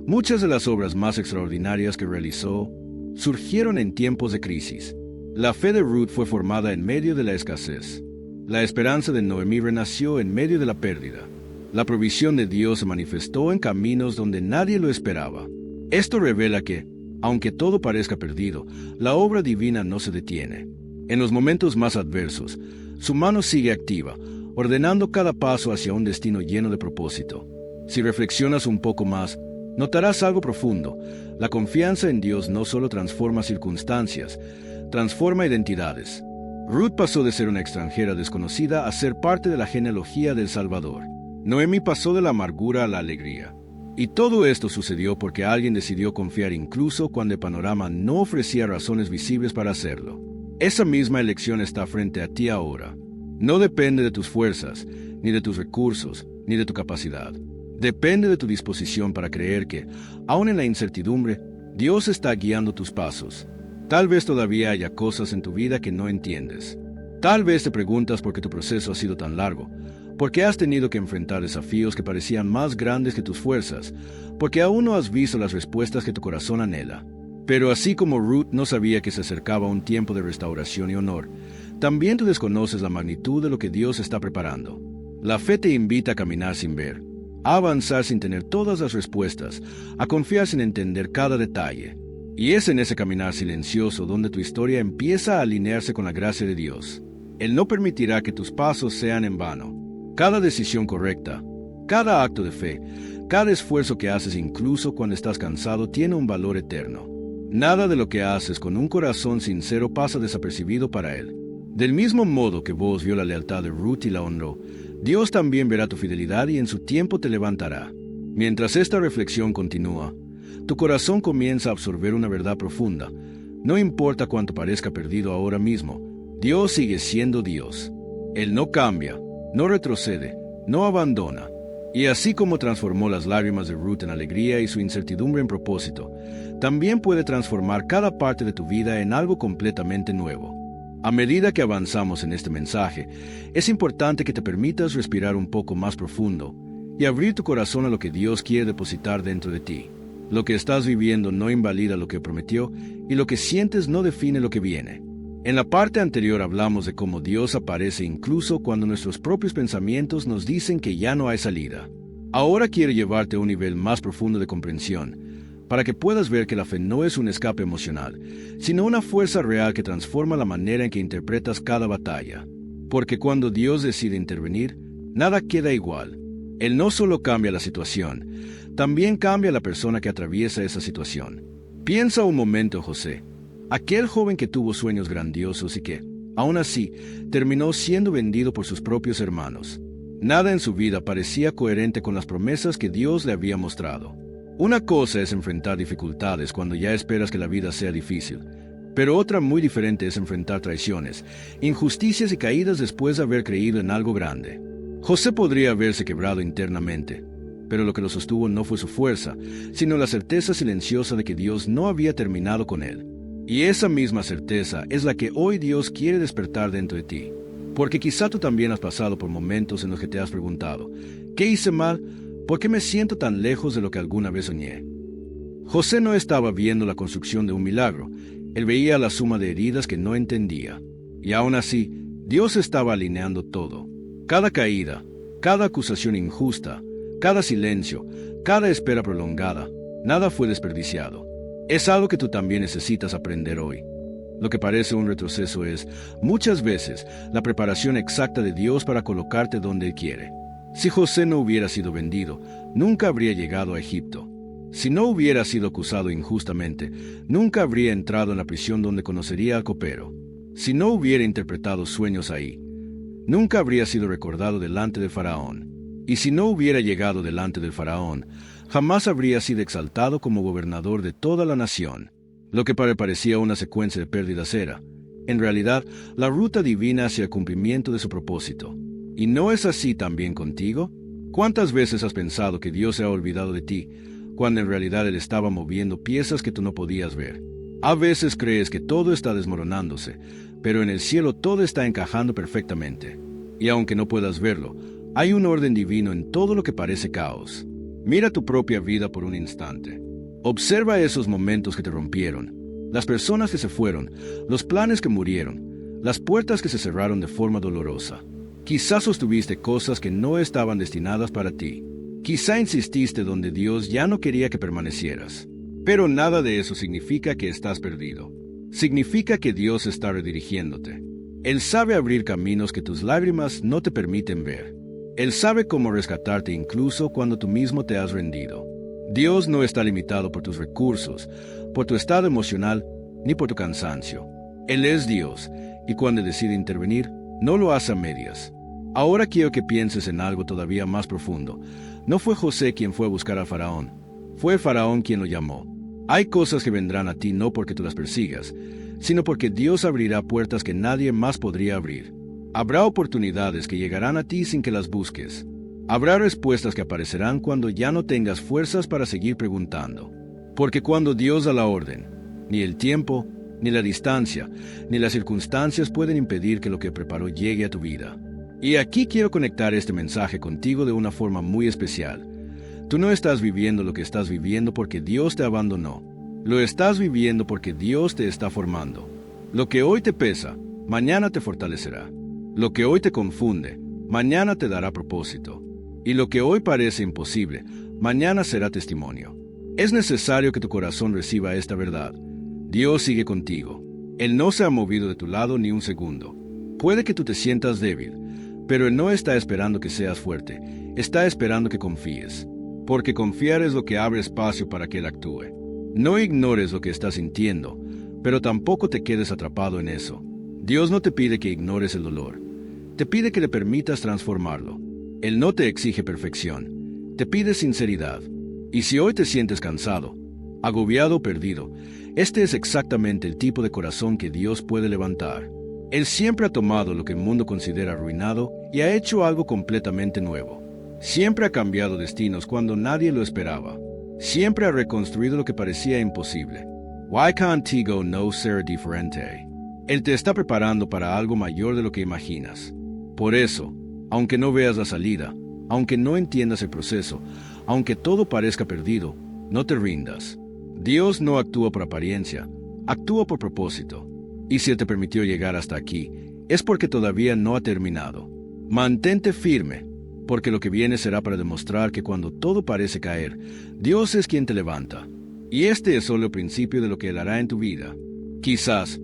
S1: muchas de las obras más extraordinarias que realizó surgieron en tiempos de crisis. La fe de Ruth fue formada en medio de la escasez. La esperanza de Noemí renació en medio de la pérdida. La provisión de Dios se manifestó en caminos donde nadie lo esperaba. Esto revela que, aunque todo parezca perdido, la obra divina no se detiene. En los momentos más adversos, su mano sigue activa, ordenando cada paso hacia un destino lleno de propósito. Si reflexionas un poco más, notarás algo profundo. La confianza en Dios no solo transforma circunstancias, transforma identidades. Ruth pasó de ser una extranjera desconocida a ser parte de la genealogía del Salvador. Noemí pasó de la amargura a la alegría. Y todo esto sucedió porque alguien decidió confiar incluso cuando el panorama no ofrecía razones visibles para hacerlo. Esa misma elección está frente a ti ahora. No depende de tus fuerzas, ni de tus recursos, ni de tu capacidad. Depende de tu disposición para creer que, aun en la incertidumbre, Dios está guiando tus pasos. Tal vez todavía haya cosas en tu vida que no entiendes. Tal vez te preguntas por qué tu proceso ha sido tan largo, por qué has tenido que enfrentar desafíos que parecían más grandes que tus fuerzas, porque aún no has visto las respuestas que tu corazón anhela. Pero así como Ruth no sabía que se acercaba un tiempo de restauración y honor, también tú desconoces la magnitud de lo que Dios está preparando. La fe te invita a caminar sin ver, a avanzar sin tener todas las respuestas, a confiar sin entender cada detalle. Y es en ese caminar silencioso donde tu historia empieza a alinearse con la gracia de Dios. Él no permitirá que tus pasos sean en vano. Cada decisión correcta, cada acto de fe, cada esfuerzo que haces incluso cuando estás cansado tiene un valor eterno. Nada de lo que haces con un corazón sincero pasa desapercibido para Él. Del mismo modo que vos vio la lealtad de Ruth y la honró, Dios también verá tu fidelidad y en su tiempo te levantará. Mientras esta reflexión continúa, tu corazón comienza a absorber una verdad profunda. No importa cuánto parezca perdido ahora mismo, Dios sigue siendo Dios. Él no cambia, no retrocede, no abandona. Y así como transformó las lágrimas de Ruth en alegría y su incertidumbre en propósito, también puede transformar cada parte de tu vida en algo completamente nuevo. A medida que avanzamos en este mensaje, es importante que te permitas respirar un poco más profundo y abrir tu corazón a lo que Dios quiere depositar dentro de ti. Lo que estás viviendo no invalida lo que prometió y lo que sientes no define lo que viene. En la parte anterior hablamos de cómo Dios aparece incluso cuando nuestros propios pensamientos nos dicen que ya no hay salida. Ahora quiero llevarte a un nivel más profundo de comprensión, para que puedas ver que la fe no es un escape emocional, sino una fuerza real que transforma la manera en que interpretas cada batalla. Porque cuando Dios decide intervenir, nada queda igual. Él no solo cambia la situación, también cambia la persona que atraviesa esa situación. Piensa un momento en José, aquel joven que tuvo sueños grandiosos y que, aún así, terminó siendo vendido por sus propios hermanos. Nada en su vida parecía coherente con las promesas que Dios le había mostrado. Una cosa es enfrentar dificultades cuando ya esperas que la vida sea difícil, pero otra muy diferente es enfrentar traiciones, injusticias y caídas después de haber creído en algo grande. José podría haberse quebrado internamente, pero lo que lo sostuvo no fue su fuerza, sino la certeza silenciosa de que Dios no había terminado con él. Y esa misma certeza es la que hoy Dios quiere despertar dentro de ti. Porque quizá tú también has pasado por momentos en los que te has preguntado, ¿qué hice mal? ¿Por qué me siento tan lejos de lo que alguna vez soñé? José no estaba viendo la construcción de un milagro, él veía la suma de heridas que no entendía. Y aún así, Dios estaba alineando todo. Cada caída, cada acusación injusta, cada silencio, cada espera prolongada, nada fue desperdiciado. Es algo que tú también necesitas aprender hoy. Lo que parece un retroceso es, muchas veces, la preparación exacta de Dios para colocarte donde Él quiere. Si José no hubiera sido vendido, nunca habría llegado a Egipto. Si no hubiera sido acusado injustamente, nunca habría entrado en la prisión donde conocería al copero. Si no hubiera interpretado sueños ahí, nunca habría sido recordado delante del faraón. Y si no hubiera llegado delante del faraón, jamás habría sido exaltado como gobernador de toda la nación. Lo que parecía una secuencia de pérdidas era, en realidad, la ruta divina hacia el cumplimiento de su propósito. ¿Y no es así también contigo? ¿Cuántas veces has pensado que Dios se ha olvidado de ti, cuando en realidad Él estaba moviendo piezas que tú no podías ver? A veces crees que todo está desmoronándose, pero en el cielo todo está encajando perfectamente. Y aunque no puedas verlo, hay un orden divino en todo lo que parece caos. Mira tu propia vida por un instante. Observa esos momentos que te rompieron, las personas que se fueron, los planes que murieron, las puertas que se cerraron de forma dolorosa. Quizás sostuviste cosas que no estaban destinadas para ti. Quizá insististe donde Dios ya no quería que permanecieras. Pero nada de eso significa que estás perdido. Significa que Dios está redirigiéndote. Él sabe abrir caminos que tus lágrimas no te permiten ver. Él sabe cómo rescatarte incluso cuando tú mismo te has rendido. Dios no está limitado por tus recursos, por tu estado emocional, ni por tu cansancio. Él es Dios, y cuando decide intervenir, no lo hace a medias. Ahora quiero que pienses en algo todavía más profundo. No fue José quien fue a buscar al faraón. Fue el faraón quien lo llamó. Hay cosas que vendrán a ti no porque tú las persigas, sino porque Dios abrirá puertas que nadie más podría abrir. Habrá oportunidades que llegarán a ti sin que las busques. Habrá respuestas que aparecerán cuando ya no tengas fuerzas para seguir preguntando. Porque cuando Dios da la orden, ni el tiempo, ni la distancia, ni las circunstancias pueden impedir que lo que preparó llegue a tu vida. Y aquí quiero conectar este mensaje contigo de una forma muy especial. Tú no estás viviendo lo que estás viviendo porque Dios te abandonó. Lo estás viviendo porque Dios te está formando. Lo que hoy te pesa, mañana te fortalecerá. Lo que hoy te confunde, mañana te dará propósito. Y lo que hoy parece imposible, mañana será testimonio. Es necesario que tu corazón reciba esta verdad. Dios sigue contigo. Él no se ha movido de tu lado ni un segundo. Puede que tú te sientas débil, pero Él no está esperando que seas fuerte. Está esperando que confíes. Porque confiar es lo que abre espacio para que Él actúe. No ignores lo que estás sintiendo, pero tampoco te quedes atrapado en eso. Dios no te pide que ignores el dolor. Te pide que le permitas transformarlo. Él no te exige perfección. Te pide sinceridad. Y si hoy te sientes cansado, agobiado o perdido, este es exactamente el tipo de corazón que Dios puede levantar. Él siempre ha tomado lo que el mundo considera arruinado y ha hecho algo completamente nuevo. Siempre ha cambiado destinos cuando nadie lo esperaba. Siempre ha reconstruido lo que parecía imposible. Why can't he go no ser diferente? Él te está preparando para algo mayor de lo que imaginas. Por eso, aunque no veas la salida, aunque no entiendas el proceso, aunque todo parezca perdido, no te rindas. Dios no actúa por apariencia, actúa por propósito. Y si Él te permitió llegar hasta aquí, es porque todavía no ha terminado. Mantente firme, porque lo que viene será para demostrar que cuando todo parece caer, Dios es quien te levanta. Y este es solo el principio de lo que Él hará en tu vida. Quizás,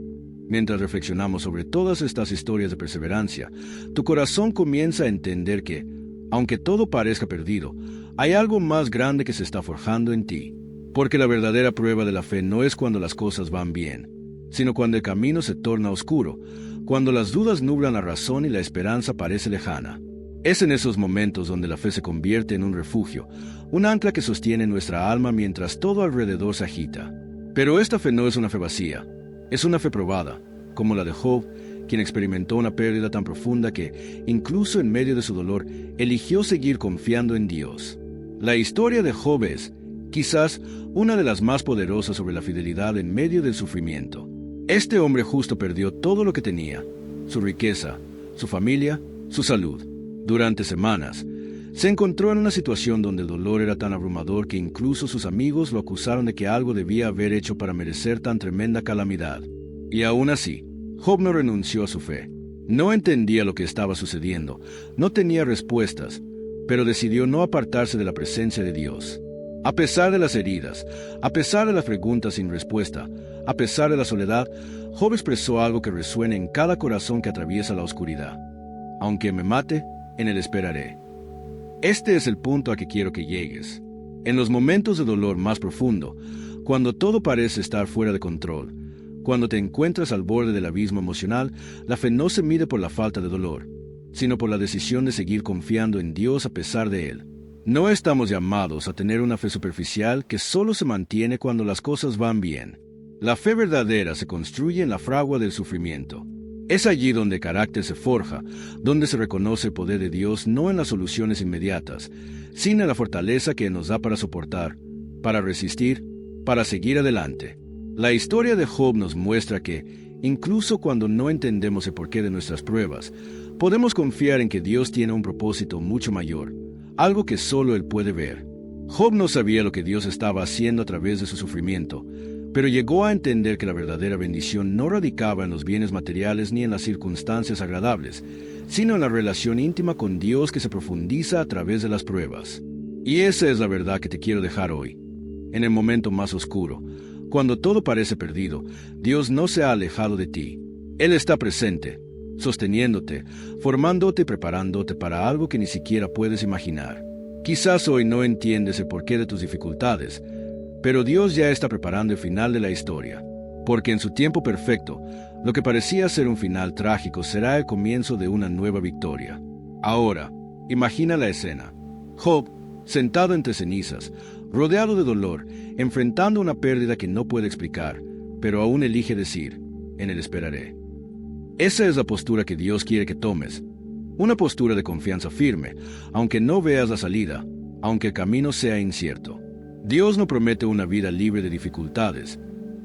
S1: mientras reflexionamos sobre todas estas historias de perseverancia, tu corazón comienza a entender que, aunque todo parezca perdido, hay algo más grande que se está forjando en ti. Porque la verdadera prueba de la fe no es cuando las cosas van bien, sino cuando el camino se torna oscuro, cuando las dudas nublan la razón y la esperanza parece lejana. Es en esos momentos donde la fe se convierte en un refugio, un ancla que sostiene nuestra alma mientras todo alrededor se agita. Pero esta fe no es una fe vacía, es una fe probada, como la de Job, quien experimentó una pérdida tan profunda que, incluso en medio de su dolor, eligió seguir confiando en Dios. La historia de Job es, quizás, una de las más poderosas sobre la fidelidad en medio del sufrimiento. Este hombre justo perdió todo lo que tenía, su riqueza, su familia, su salud. Durante semanas, se encontró en una situación donde el dolor era tan abrumador que incluso sus amigos lo acusaron de que algo debía haber hecho para merecer tan tremenda calamidad. Y aún así, Job no renunció a su fe. No entendía lo que estaba sucediendo, no tenía respuestas, pero decidió no apartarse de la presencia de Dios. A pesar de las heridas, a pesar de las preguntas sin respuesta, a pesar de la soledad, Job expresó algo que resuena en cada corazón que atraviesa la oscuridad. Aunque me mate, en él esperaré. Este es el punto a que quiero que llegues. En los momentos de dolor más profundo, cuando todo parece estar fuera de control, cuando te encuentras al borde del abismo emocional, la fe no se mide por la falta de dolor, sino por la decisión de seguir confiando en Dios a pesar de él. No estamos llamados a tener una fe superficial que solo se mantiene cuando las cosas van bien. La fe verdadera se construye en la fragua del sufrimiento. Es allí donde el carácter se forja, donde se reconoce el poder de Dios no en las soluciones inmediatas, sino en la fortaleza que nos da para soportar, para resistir, para seguir adelante. La historia de Job nos muestra que, incluso cuando no entendemos el porqué de nuestras pruebas, podemos confiar en que Dios tiene un propósito mucho mayor, algo que solo Él puede ver. Job no sabía lo que Dios estaba haciendo a través de su sufrimiento, pero llegó a entender que la verdadera bendición no radicaba en los bienes materiales ni en las circunstancias agradables, sino en la relación íntima con Dios que se profundiza a través de las pruebas. Y esa es la verdad que te quiero dejar hoy. En el momento más oscuro, cuando todo parece perdido, Dios no se ha alejado de ti. Él está presente, sosteniéndote, formándote y preparándote para algo que ni siquiera puedes imaginar. Quizás hoy no entiendes el porqué de tus dificultades, pero Dios ya está preparando el final de la historia, porque en su tiempo perfecto, lo que parecía ser un final trágico será el comienzo de una nueva victoria. Ahora, imagina la escena. Job, sentado entre cenizas, rodeado de dolor, enfrentando una pérdida que no puede explicar, pero aún elige decir, en él esperaré. Esa es la postura que Dios quiere que tomes, una postura de confianza firme, aunque no veas la salida, aunque el camino sea incierto. Dios no promete una vida libre de dificultades,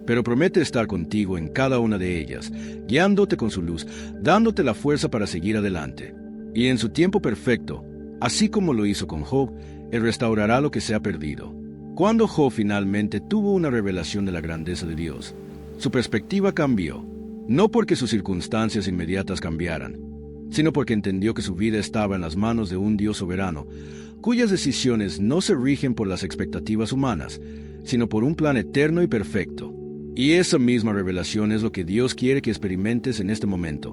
S1: pero promete estar contigo en cada una de ellas, guiándote con su luz, dándote la fuerza para seguir adelante. Y en su tiempo perfecto, así como lo hizo con Job, Él restaurará lo que se ha perdido. Cuando Job finalmente tuvo una revelación de la grandeza de Dios, su perspectiva cambió, no porque sus circunstancias inmediatas cambiaran, sino porque entendió que su vida estaba en las manos de un Dios soberano, cuyas decisiones no se rigen por las expectativas humanas, sino por un plan eterno y perfecto. Y esa misma revelación es lo que Dios quiere que experimentes en este momento,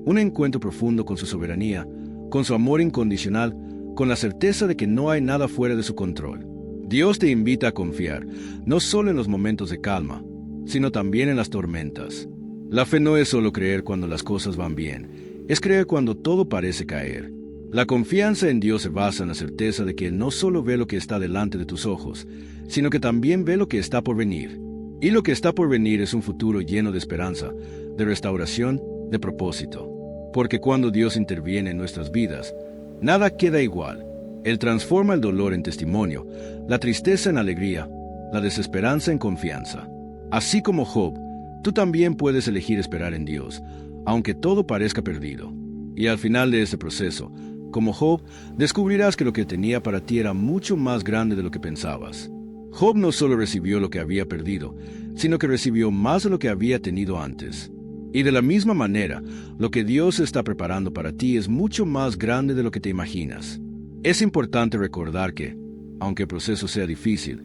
S1: un encuentro profundo con su soberanía, con su amor incondicional, con la certeza de que no hay nada fuera de su control. Dios te invita a confiar, no solo en los momentos de calma, sino también en las tormentas. La fe no es solo creer cuando las cosas van bien, es creer cuando todo parece caer. La confianza en Dios se basa en la certeza de que Él no solo ve lo que está delante de tus ojos, sino que también ve lo que está por venir. Y lo que está por venir es un futuro lleno de esperanza, de restauración, de propósito. Porque cuando Dios interviene en nuestras vidas, nada queda igual. Él transforma el dolor en testimonio, la tristeza en alegría, la desesperanza en confianza. Así como Job, tú también puedes elegir esperar en Dios, aunque todo parezca perdido. Y al final de ese proceso, como Job, descubrirás que lo que tenía para ti era mucho más grande de lo que pensabas. Job no solo recibió lo que había perdido, sino que recibió más de lo que había tenido antes. Y de la misma manera, lo que Dios está preparando para ti es mucho más grande de lo que te imaginas. Es importante recordar que, aunque el proceso sea difícil,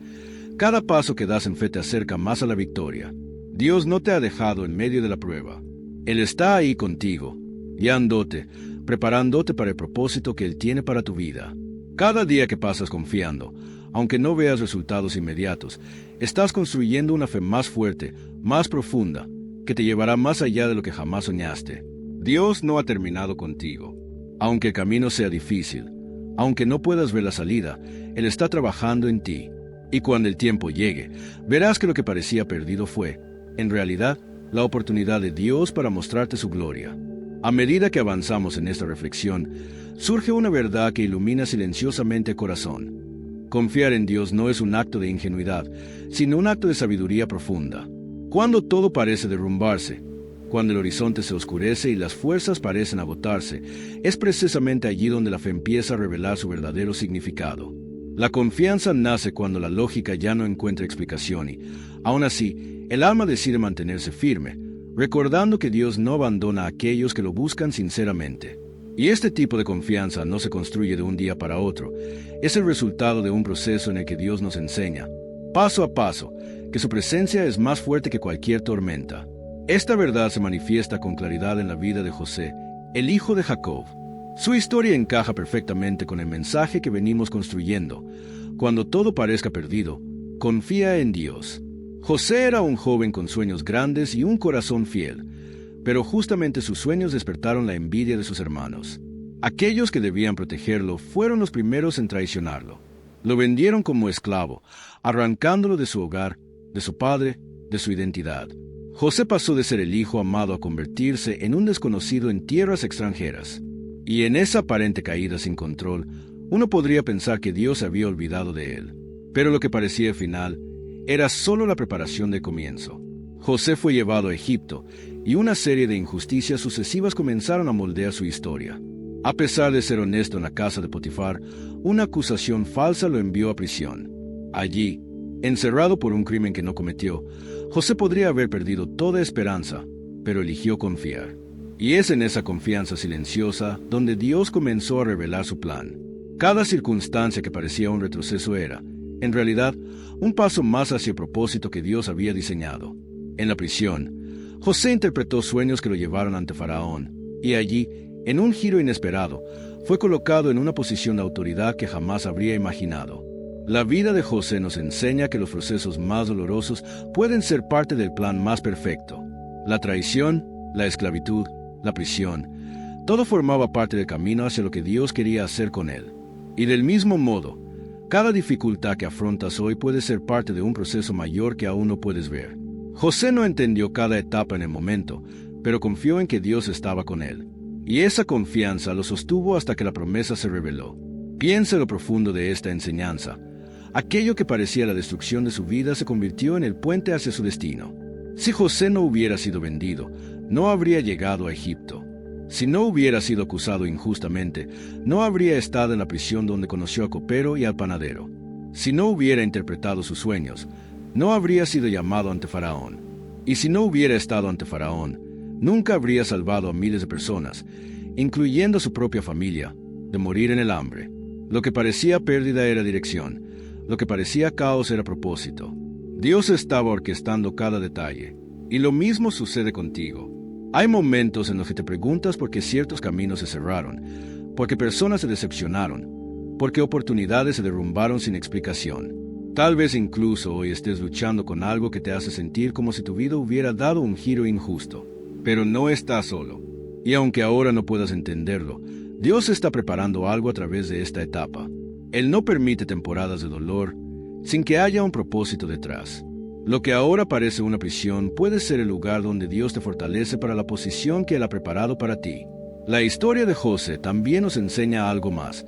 S1: cada paso que das en fe te acerca más a la victoria. Dios no te ha dejado en medio de la prueba. Él está ahí contigo, guiándote, preparándote para el propósito que Él tiene para tu vida. Cada día que pasas confiando, aunque no veas resultados inmediatos, estás construyendo una fe más fuerte, más profunda, que te llevará más allá de lo que jamás soñaste. Dios no ha terminado contigo. Aunque el camino sea difícil, aunque no puedas ver la salida, Él está trabajando en ti. Y cuando el tiempo llegue, verás que lo que parecía perdido fue, en realidad, la oportunidad de Dios para mostrarte su gloria. A medida que avanzamos en esta reflexión, surge una verdad que ilumina silenciosamente el corazón. Confiar en Dios no es un acto de ingenuidad, sino un acto de sabiduría profunda. Cuando todo parece derrumbarse, cuando el horizonte se oscurece y las fuerzas parecen agotarse, es precisamente allí donde la fe empieza a revelar su verdadero significado. La confianza nace cuando la lógica ya no encuentra explicación y, aún así, el alma decide mantenerse firme, recordando que Dios no abandona a aquellos que lo buscan sinceramente. Y este tipo de confianza no se construye de un día para otro, es el resultado de un proceso en el que Dios nos enseña, paso a paso, que su presencia es más fuerte que cualquier tormenta. Esta verdad se manifiesta con claridad en la vida de José, el hijo de Jacob. Su historia encaja perfectamente con el mensaje que venimos construyendo. Cuando todo parezca perdido, confía en Dios. José era un joven con sueños grandes y un corazón fiel, pero justamente sus sueños despertaron la envidia de sus hermanos. Aquellos que debían protegerlo fueron los primeros en traicionarlo. Lo vendieron como esclavo, arrancándolo de su hogar, de su padre, de su identidad. José pasó de ser el hijo amado a convertirse en un desconocido en tierras extranjeras. Y en esa aparente caída sin control, uno podría pensar que Dios se había olvidado de él. Pero lo que parecía el final era solo la preparación del comienzo. José fue llevado a Egipto, y una serie de injusticias sucesivas comenzaron a moldear su historia. A pesar de ser honesto en la casa de Potifar, una acusación falsa lo envió a prisión. Allí, encerrado por un crimen que no cometió, José podría haber perdido toda esperanza, pero eligió confiar. Y es en esa confianza silenciosa donde Dios comenzó a revelar su plan. Cada circunstancia que parecía un retroceso era, en realidad, un paso más hacia el propósito que Dios había diseñado. En la prisión, José interpretó sueños que lo llevaron ante Faraón, y allí, en un giro inesperado, fue colocado en una posición de autoridad que jamás habría imaginado. La vida de José nos enseña que los procesos más dolorosos pueden ser parte del plan más perfecto. La traición, la esclavitud, la prisión, todo formaba parte del camino hacia lo que Dios quería hacer con él. Y del mismo modo, cada dificultad que afrontas hoy puede ser parte de un proceso mayor que aún no puedes ver. José no entendió cada etapa en el momento, pero confió en que Dios estaba con él. Y esa confianza lo sostuvo hasta que la promesa se reveló. Piensa en lo profundo de esta enseñanza. Aquello que parecía la destrucción de su vida se convirtió en el puente hacia su destino. Si José no hubiera sido vendido, no habría llegado a Egipto. Si no hubiera sido acusado injustamente, no habría estado en la prisión donde conoció al copero y al panadero. Si no hubiera interpretado sus sueños, no habría sido llamado ante Faraón. Y si no hubiera estado ante Faraón, nunca habría salvado a miles de personas, incluyendo a su propia familia, de morir en el hambre. Lo que parecía pérdida era dirección. Lo que parecía caos era propósito. Dios estaba orquestando cada detalle. Y lo mismo sucede contigo. Hay momentos en los que te preguntas por qué ciertos caminos se cerraron, por qué personas se decepcionaron, por qué oportunidades se derrumbaron sin explicación. Tal vez incluso hoy estés luchando con algo que te hace sentir como si tu vida hubiera dado un giro injusto. Pero no estás solo. Y aunque ahora no puedas entenderlo, Dios está preparando algo a través de esta etapa. Él no permite temporadas de dolor sin que haya un propósito detrás. Lo que ahora parece una prisión puede ser el lugar donde Dios te fortalece para la posición que Él ha preparado para ti. La historia de José también nos enseña algo más: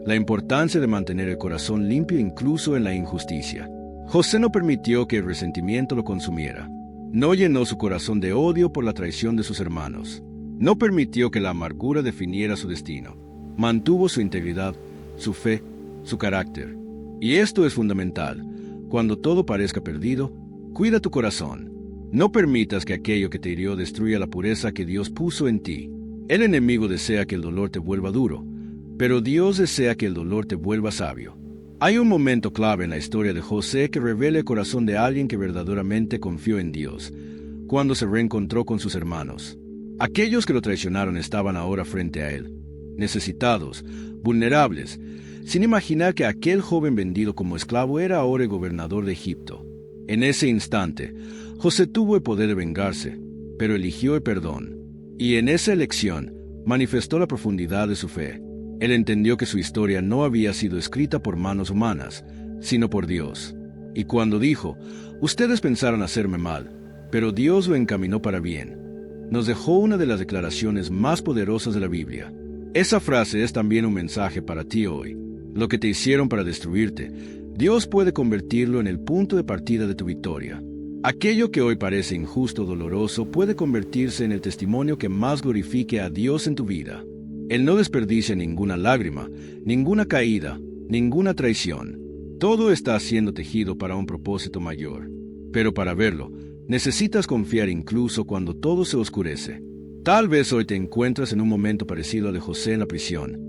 S1: la importancia de mantener el corazón limpio incluso en la injusticia. José no permitió que el resentimiento lo consumiera. No llenó su corazón de odio por la traición de sus hermanos. No permitió que la amargura definiera su destino. Mantuvo su integridad, su fe, su carácter. Y esto es fundamental. Cuando todo parezca perdido, cuida tu corazón. No permitas que aquello que te hirió destruya la pureza que Dios puso en ti. El enemigo desea que el dolor te vuelva duro, pero Dios desea que el dolor te vuelva sabio. Hay un momento clave en la historia de José que revela el corazón de alguien que verdaderamente confió en Dios, cuando se reencontró con sus hermanos. Aquellos que lo traicionaron estaban ahora frente a él, necesitados, vulnerables, sin imaginar que aquel joven vendido como esclavo era ahora el gobernador de Egipto. En ese instante, José tuvo el poder de vengarse, pero eligió el perdón. Y en esa elección, manifestó la profundidad de su fe. Él entendió que su historia no había sido escrita por manos humanas, sino por Dios. Y cuando dijo, «Ustedes pensaron hacerme mal, pero Dios lo encaminó para bien», nos dejó una de las declaraciones más poderosas de la Biblia. Esa frase es también un mensaje para ti hoy. Lo que te hicieron para destruirte, Dios puede convertirlo en el punto de partida de tu victoria. Aquello que hoy parece injusto o doloroso puede convertirse en el testimonio que más glorifique a Dios en tu vida. Él no desperdicia ninguna lágrima, ninguna caída, ninguna traición. Todo está siendo tejido para un propósito mayor. Pero para verlo, necesitas confiar incluso cuando todo se oscurece. Tal vez hoy te encuentras en un momento parecido al de José en la prisión,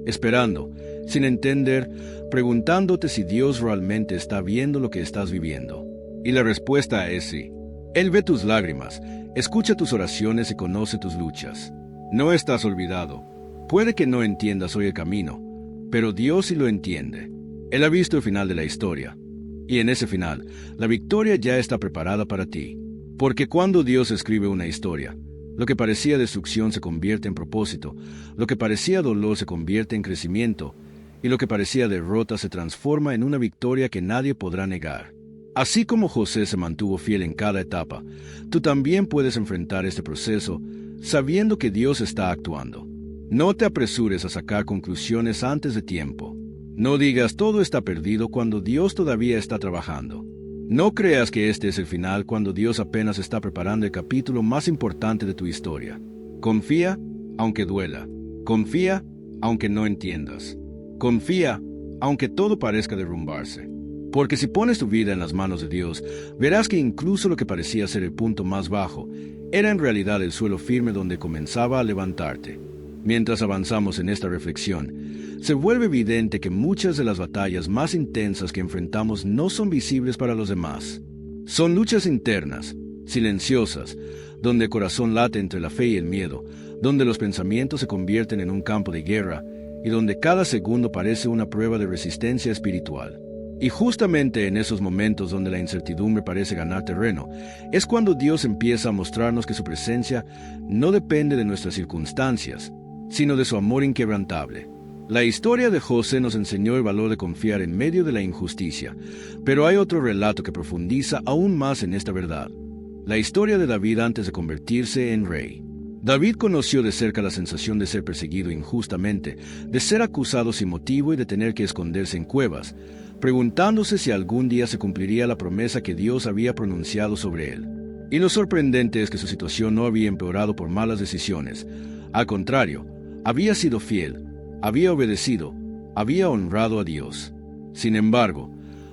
S1: esperando, sin entender, preguntándote si Dios realmente está viendo lo que estás viviendo. Y la respuesta es sí. Él ve tus lágrimas, escucha tus oraciones y conoce tus luchas. No estás olvidado. Puede que no entiendas hoy el camino, pero Dios sí lo entiende. Él ha visto el final de la historia. Y en ese final, la victoria ya está preparada para ti. Porque cuando Dios escribe una historia, Lo que parecía destrucción se convierte en propósito, lo que parecía dolor se convierte en crecimiento, y lo que parecía derrota se transforma en una victoria que nadie podrá negar. Así como José se mantuvo fiel en cada etapa, tú también puedes enfrentar este proceso sabiendo que Dios está actuando. No te apresures a sacar conclusiones antes de tiempo. No digas todo está perdido cuando Dios todavía está trabajando. No creas que este es el final cuando Dios apenas está preparando el capítulo más importante de tu historia. Confía, aunque duela. Confía, aunque no entiendas. Confía, aunque todo parezca derrumbarse. Porque si pones tu vida en las manos de Dios, verás que incluso lo que parecía ser el punto más bajo, era en realidad el suelo firme donde comenzaba a levantarte. Mientras avanzamos en esta reflexión, se vuelve evidente que muchas de las batallas más intensas que enfrentamos no son visibles para los demás. Son luchas internas, silenciosas, donde el corazón late entre la fe y el miedo, donde los pensamientos se convierten en un campo de guerra y donde cada segundo parece una prueba de resistencia espiritual. Y justamente en esos momentos donde la incertidumbre parece ganar terreno, es cuando Dios empieza a mostrarnos que su presencia no depende de nuestras circunstancias, sino de su amor inquebrantable. La historia de José nos enseñó el valor de confiar en medio de la injusticia, pero hay otro relato que profundiza aún más en esta verdad. La historia de David antes de convertirse en rey. David conoció de cerca la sensación de ser perseguido injustamente, de ser acusado sin motivo y de tener que esconderse en cuevas, preguntándose si algún día se cumpliría la promesa que Dios había pronunciado sobre él. Y lo sorprendente es que su situación no había empeorado por malas decisiones. Al contrario, había sido fiel, había obedecido, había honrado a Dios. Sin embargo,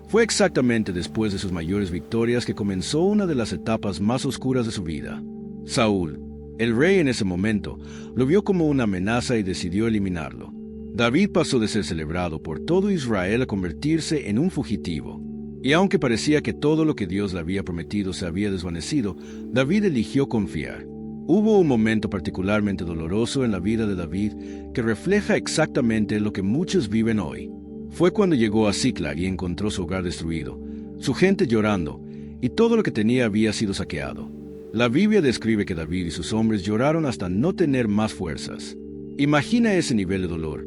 S1: fue exactamente después de sus mayores victorias que comenzó una de las etapas más oscuras de su vida. Saúl, el rey en ese momento, lo vio como una amenaza y decidió eliminarlo. David pasó de ser celebrado por todo Israel a convertirse en un fugitivo. Y aunque parecía que todo lo que Dios le había prometido se había desvanecido, David eligió confiar. Hubo un momento particularmente doloroso en la vida de David que refleja exactamente lo que muchos viven hoy. Fue cuando llegó a Siclag y encontró su hogar destruido, su gente llorando, y todo lo que tenía había sido saqueado. La Biblia describe que David y sus hombres lloraron hasta no tener más fuerzas. Imagina ese nivel de dolor.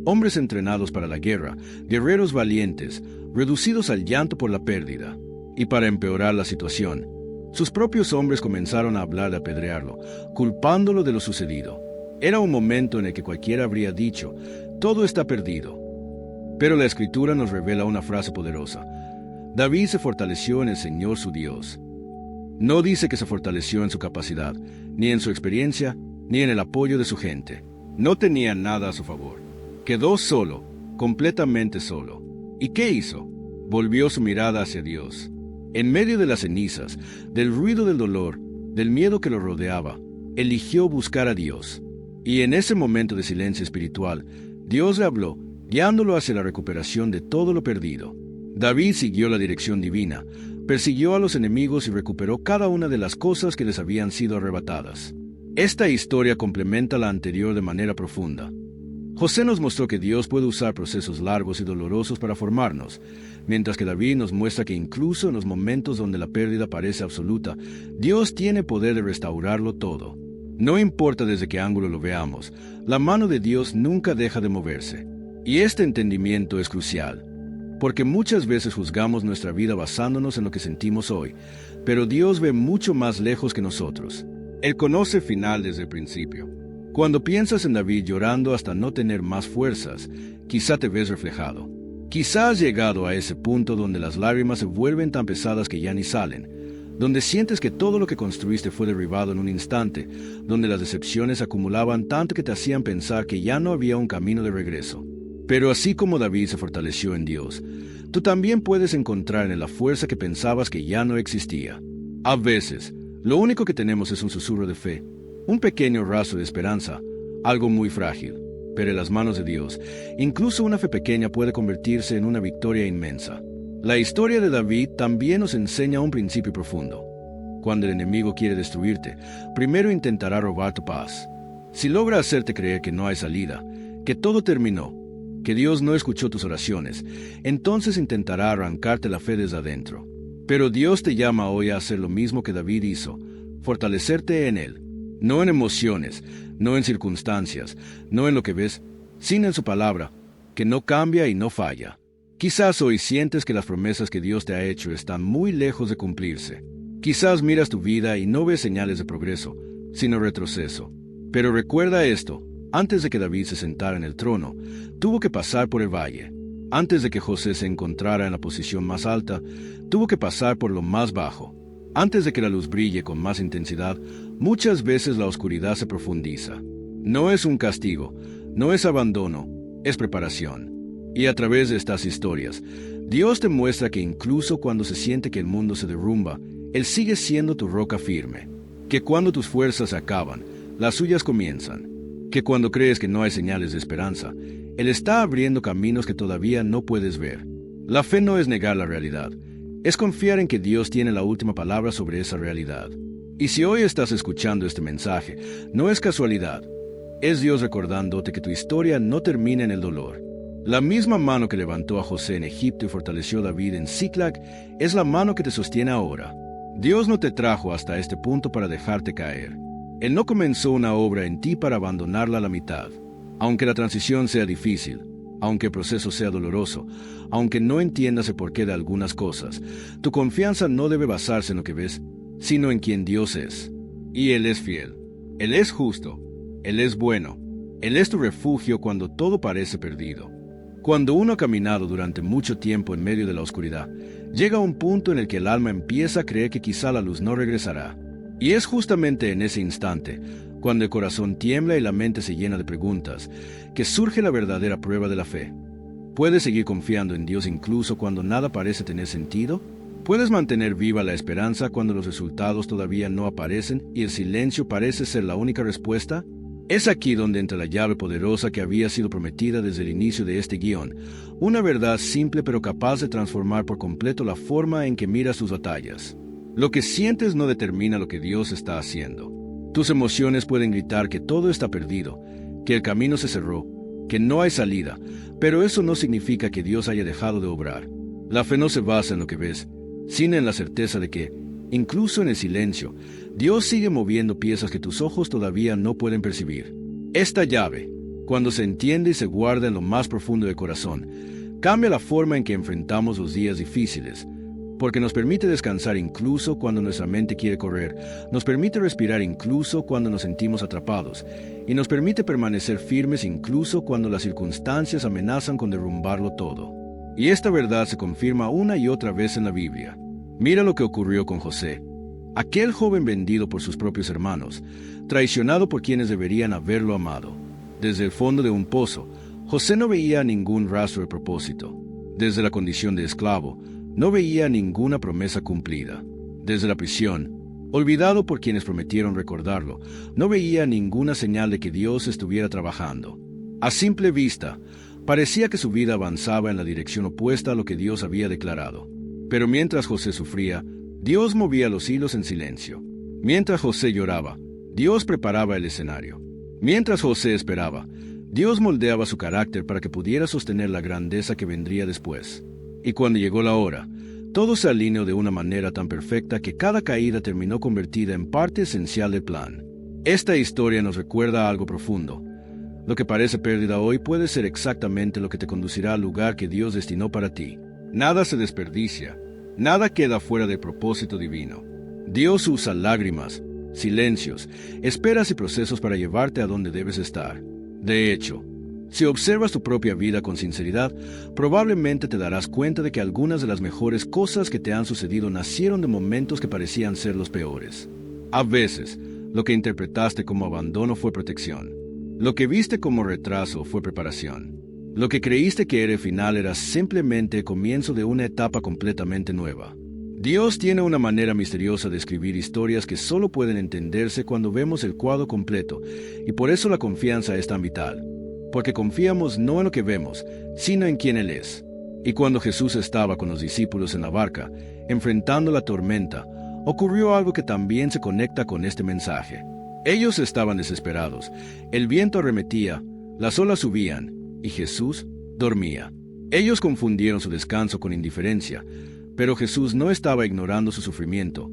S1: Hombres entrenados para la guerra, guerreros valientes, reducidos al llanto por la pérdida. Y para empeorar la situación, sus propios hombres comenzaron a hablar de apedrearlo, culpándolo de lo sucedido. Era un momento en el que cualquiera habría dicho, todo está perdido. Pero la Escritura nos revela una frase poderosa. David se fortaleció en el Señor su Dios. No dice que se fortaleció en su capacidad, ni en su experiencia, ni en el apoyo de su gente. No tenía nada a su favor. Quedó solo, completamente solo. ¿Y qué hizo? Volvió su mirada hacia Dios. En medio de las cenizas, del ruido del dolor, del miedo que lo rodeaba, eligió buscar a Dios. Y en ese momento de silencio espiritual, Dios le habló, guiándolo hacia la recuperación de todo lo perdido. David siguió la dirección divina, persiguió a los enemigos y recuperó cada una de las cosas que les habían sido arrebatadas. Esta historia complementa la anterior de manera profunda. José nos mostró que Dios puede usar procesos largos y dolorosos para formarnos, mientras que David nos muestra que incluso en los momentos donde la pérdida parece absoluta, Dios tiene poder de restaurarlo todo. No importa desde qué ángulo lo veamos, la mano de Dios nunca deja de moverse. Y este entendimiento es crucial, porque muchas veces juzgamos nuestra vida basándonos en lo que sentimos hoy, pero Dios ve mucho más lejos que nosotros. Él conoce el final desde el principio. Cuando piensas en David llorando hasta no tener más fuerzas, quizá te ves reflejado. Quizá has llegado a ese punto donde las lágrimas se vuelven tan pesadas que ya ni salen, donde sientes que todo lo que construiste fue derribado en un instante, donde las decepciones acumulaban tanto que te hacían pensar que ya no había un camino de regreso. Pero así como David se fortaleció en Dios, tú también puedes encontrar en él la fuerza que pensabas que ya no existía. A veces, lo único que tenemos es un susurro de fe, un pequeño rastro de esperanza, algo muy frágil, pero en las manos de Dios, incluso una fe pequeña puede convertirse en una victoria inmensa. La historia de David también nos enseña un principio profundo. Cuando el enemigo quiere destruirte, primero intentará robar tu paz. Si logra hacerte creer que no hay salida, que todo terminó, que Dios no escuchó tus oraciones, entonces intentará arrancarte la fe desde adentro. Pero Dios te llama hoy a hacer lo mismo que David hizo, fortalecerte en Él. No en emociones, no en circunstancias, no en lo que ves, sino en su palabra, que no cambia y no falla. Quizás hoy sientes que las promesas que Dios te ha hecho están muy lejos de cumplirse. Quizás miras tu vida y no ves señales de progreso, sino retroceso. Pero recuerda esto, antes de que David se sentara en el trono, tuvo que pasar por el valle. Antes de que José se encontrara en la posición más alta, tuvo que pasar por lo más bajo. Antes de que la luz brille con más intensidad, muchas veces la oscuridad se profundiza. No es un castigo, no es abandono, es preparación. Y a través de estas historias, Dios te muestra que incluso cuando se siente que el mundo se derrumba, Él sigue siendo tu roca firme. Que cuando tus fuerzas se acaban, las suyas comienzan. Que cuando crees que no hay señales de esperanza, Él está abriendo caminos que todavía no puedes ver. La fe no es negar la realidad, es confiar en que Dios tiene la última palabra sobre esa realidad. Y si hoy estás escuchando este mensaje, no es casualidad. Es Dios recordándote que tu historia no termina en el dolor. La misma mano que levantó a José en Egipto y fortaleció a David en Siclag es la mano que te sostiene ahora. Dios no te trajo hasta este punto para dejarte caer. Él no comenzó una obra en ti para abandonarla a la mitad. Aunque la transición sea difícil, aunque el proceso sea doloroso, aunque no entiendas el porqué de algunas cosas, tu confianza no debe basarse en lo que ves, sino en quien Dios es. Y Él es fiel. Él es justo. Él es bueno. Él es tu refugio cuando todo parece perdido. Cuando uno ha caminado durante mucho tiempo en medio de la oscuridad, llega a un punto en el que el alma empieza a creer que quizá la luz no regresará. Y es justamente en ese instante, cuando el corazón tiembla y la mente se llena de preguntas, que surge la verdadera prueba de la fe. ¿Puedes seguir confiando en Dios incluso cuando nada parece tener sentido? ¿Puedes mantener viva la esperanza cuando los resultados todavía no aparecen y el silencio parece ser la única respuesta? Es aquí donde entra la llave poderosa que había sido prometida desde el inicio de este guión, una verdad simple pero capaz de transformar por completo la forma en que miras tus batallas. Lo que sientes no determina lo que Dios está haciendo. Tus emociones pueden gritar que todo está perdido, que el camino se cerró, que no hay salida, pero eso no significa que Dios haya dejado de obrar. La fe no se basa en lo que ves, sino en la certeza de que, incluso en el silencio, Dios sigue moviendo piezas que tus ojos todavía no pueden percibir. Esta llave, cuando se entiende y se guarda en lo más profundo del corazón, cambia la forma en que enfrentamos los días difíciles, porque nos permite descansar incluso cuando nuestra mente quiere correr, nos permite respirar incluso cuando nos sentimos atrapados, y nos permite permanecer firmes incluso cuando las circunstancias amenazan con derrumbarlo todo. Y esta verdad se confirma una y otra vez en la Biblia. Mira lo que ocurrió con José, aquel joven vendido por sus propios hermanos, traicionado por quienes deberían haberlo amado. Desde el fondo de un pozo, José no veía ningún rastro de propósito. Desde la condición de esclavo, no veía ninguna promesa cumplida. Desde la prisión, olvidado por quienes prometieron recordarlo, no veía ninguna señal de que Dios estuviera trabajando. A simple vista, parecía que su vida avanzaba en la dirección opuesta a lo que Dios había declarado. Pero mientras José sufría, Dios movía los hilos en silencio. Mientras José lloraba, Dios preparaba el escenario. Mientras José esperaba, Dios moldeaba su carácter para que pudiera sostener la grandeza que vendría después. Y cuando llegó la hora, todo se alineó de una manera tan perfecta que cada caída terminó convertida en parte esencial del plan. Esta historia nos recuerda algo profundo. Lo que parece pérdida hoy puede ser exactamente lo que te conducirá al lugar que Dios destinó para ti. Nada se desperdicia, nada queda fuera del propósito divino. Dios usa lágrimas, silencios, esperas y procesos para llevarte a donde debes estar. De hecho, si observas tu propia vida con sinceridad, probablemente te darás cuenta de que algunas de las mejores cosas que te han sucedido nacieron de momentos que parecían ser los peores. A veces, lo que interpretaste como abandono fue protección. Lo que viste como retraso fue preparación. Lo que creíste que era el final era simplemente el comienzo de una etapa completamente nueva. Dios tiene una manera misteriosa de escribir historias que solo pueden entenderse cuando vemos el cuadro completo, y por eso la confianza es tan vital. Porque confiamos no en lo que vemos, sino en quien Él es. Y cuando Jesús estaba con los discípulos en la barca, enfrentando la tormenta, ocurrió algo que también se conecta con este mensaje. Ellos estaban desesperados, el viento arremetía, las olas subían, y Jesús dormía. Ellos confundieron su descanso con indiferencia, pero Jesús no estaba ignorando su sufrimiento.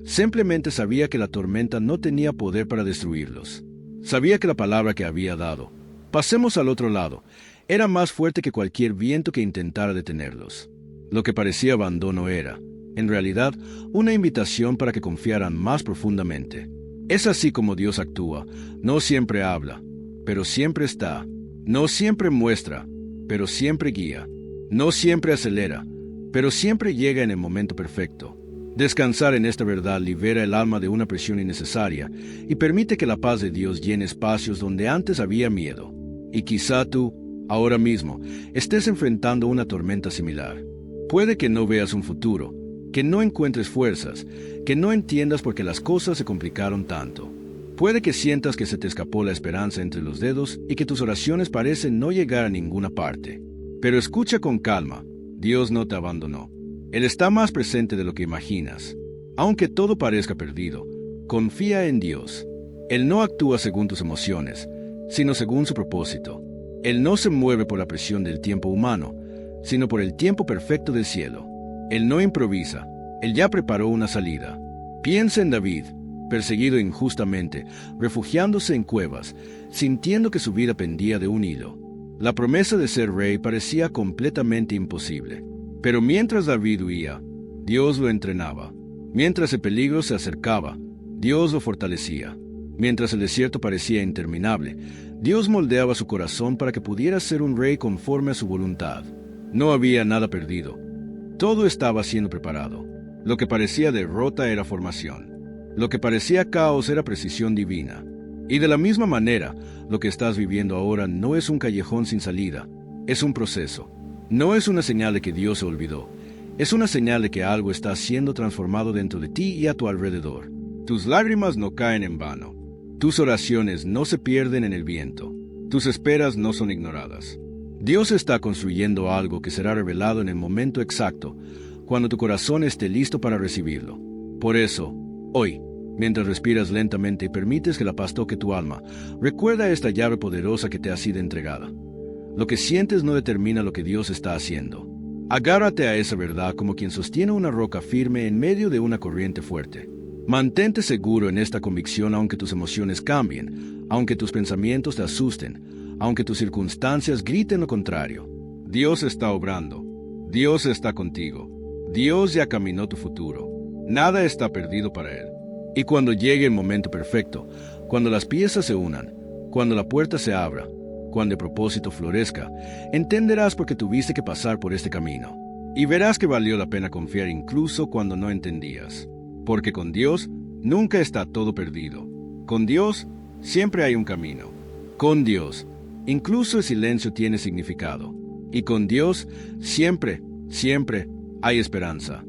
S1: Simplemente sabía que la tormenta no tenía poder para destruirlos. Sabía que la palabra que había dado, pasemos al otro lado, era más fuerte que cualquier viento que intentara detenerlos. Lo que parecía abandono era, en realidad, una invitación para que confiaran más profundamente. Es así como Dios actúa. No siempre habla, pero siempre está. No siempre muestra, pero siempre guía. No siempre acelera, pero siempre llega en el momento perfecto. Descansar en esta verdad libera el alma de una presión innecesaria y permite que la paz de Dios llene espacios donde antes había miedo. Y quizá tú, ahora mismo, estés enfrentando una tormenta similar. Puede que no veas un futuro, que no encuentres fuerzas, que no entiendas por qué las cosas se complicaron tanto. Puede que sientas que se te escapó la esperanza entre los dedos y que tus oraciones parecen no llegar a ninguna parte. Pero escucha con calma, Dios no te abandonó. Él está más presente de lo que imaginas. Aunque todo parezca perdido, confía en Dios. Él no actúa según tus emociones, sino según su propósito. Él no se mueve por la presión del tiempo humano, sino por el tiempo perfecto del cielo. Él no improvisa, Él ya preparó una salida. Piensa en David, perseguido injustamente, refugiándose en cuevas, sintiendo que su vida pendía de un hilo. La promesa de ser rey parecía completamente imposible. Pero mientras David huía, Dios lo entrenaba. Mientras el peligro se acercaba, Dios lo fortalecía. Mientras el desierto parecía interminable, Dios moldeaba su corazón para que pudiera ser un rey conforme a su voluntad. No había nada perdido. Todo estaba siendo preparado. Lo que parecía derrota era formación. Lo que parecía caos era precisión divina. Y de la misma manera, lo que estás viviendo ahora no es un callejón sin salida, es un proceso. No es una señal de que Dios se olvidó. Es una señal de que algo está siendo transformado dentro de ti y a tu alrededor. Tus lágrimas no caen en vano. Tus oraciones no se pierden en el viento. Tus esperas no son ignoradas. Dios está construyendo algo que será revelado en el momento exacto, cuando tu corazón esté listo para recibirlo. Por eso, hoy, mientras respiras lentamente y permites que la paz toque tu alma, recuerda esta llave poderosa que te ha sido entregada. Lo que sientes no determina lo que Dios está haciendo. Agárrate a esa verdad como quien sostiene una roca firme en medio de una corriente fuerte. Mantente seguro en esta convicción aunque tus emociones cambien, aunque tus pensamientos te asusten, aunque tus circunstancias griten lo contrario. Dios está obrando. Dios está contigo. Dios ya caminó tu futuro. Nada está perdido para Él. Y cuando llegue el momento perfecto, cuando las piezas se unan, cuando la puerta se abra, cuando el propósito florezca, entenderás por qué tuviste que pasar por este camino. Y verás que valió la pena confiar incluso cuando no entendías. Porque con Dios nunca está todo perdido. Con Dios siempre hay un camino. Con Dios, incluso el silencio tiene significado. Y con Dios siempre, siempre hay esperanza.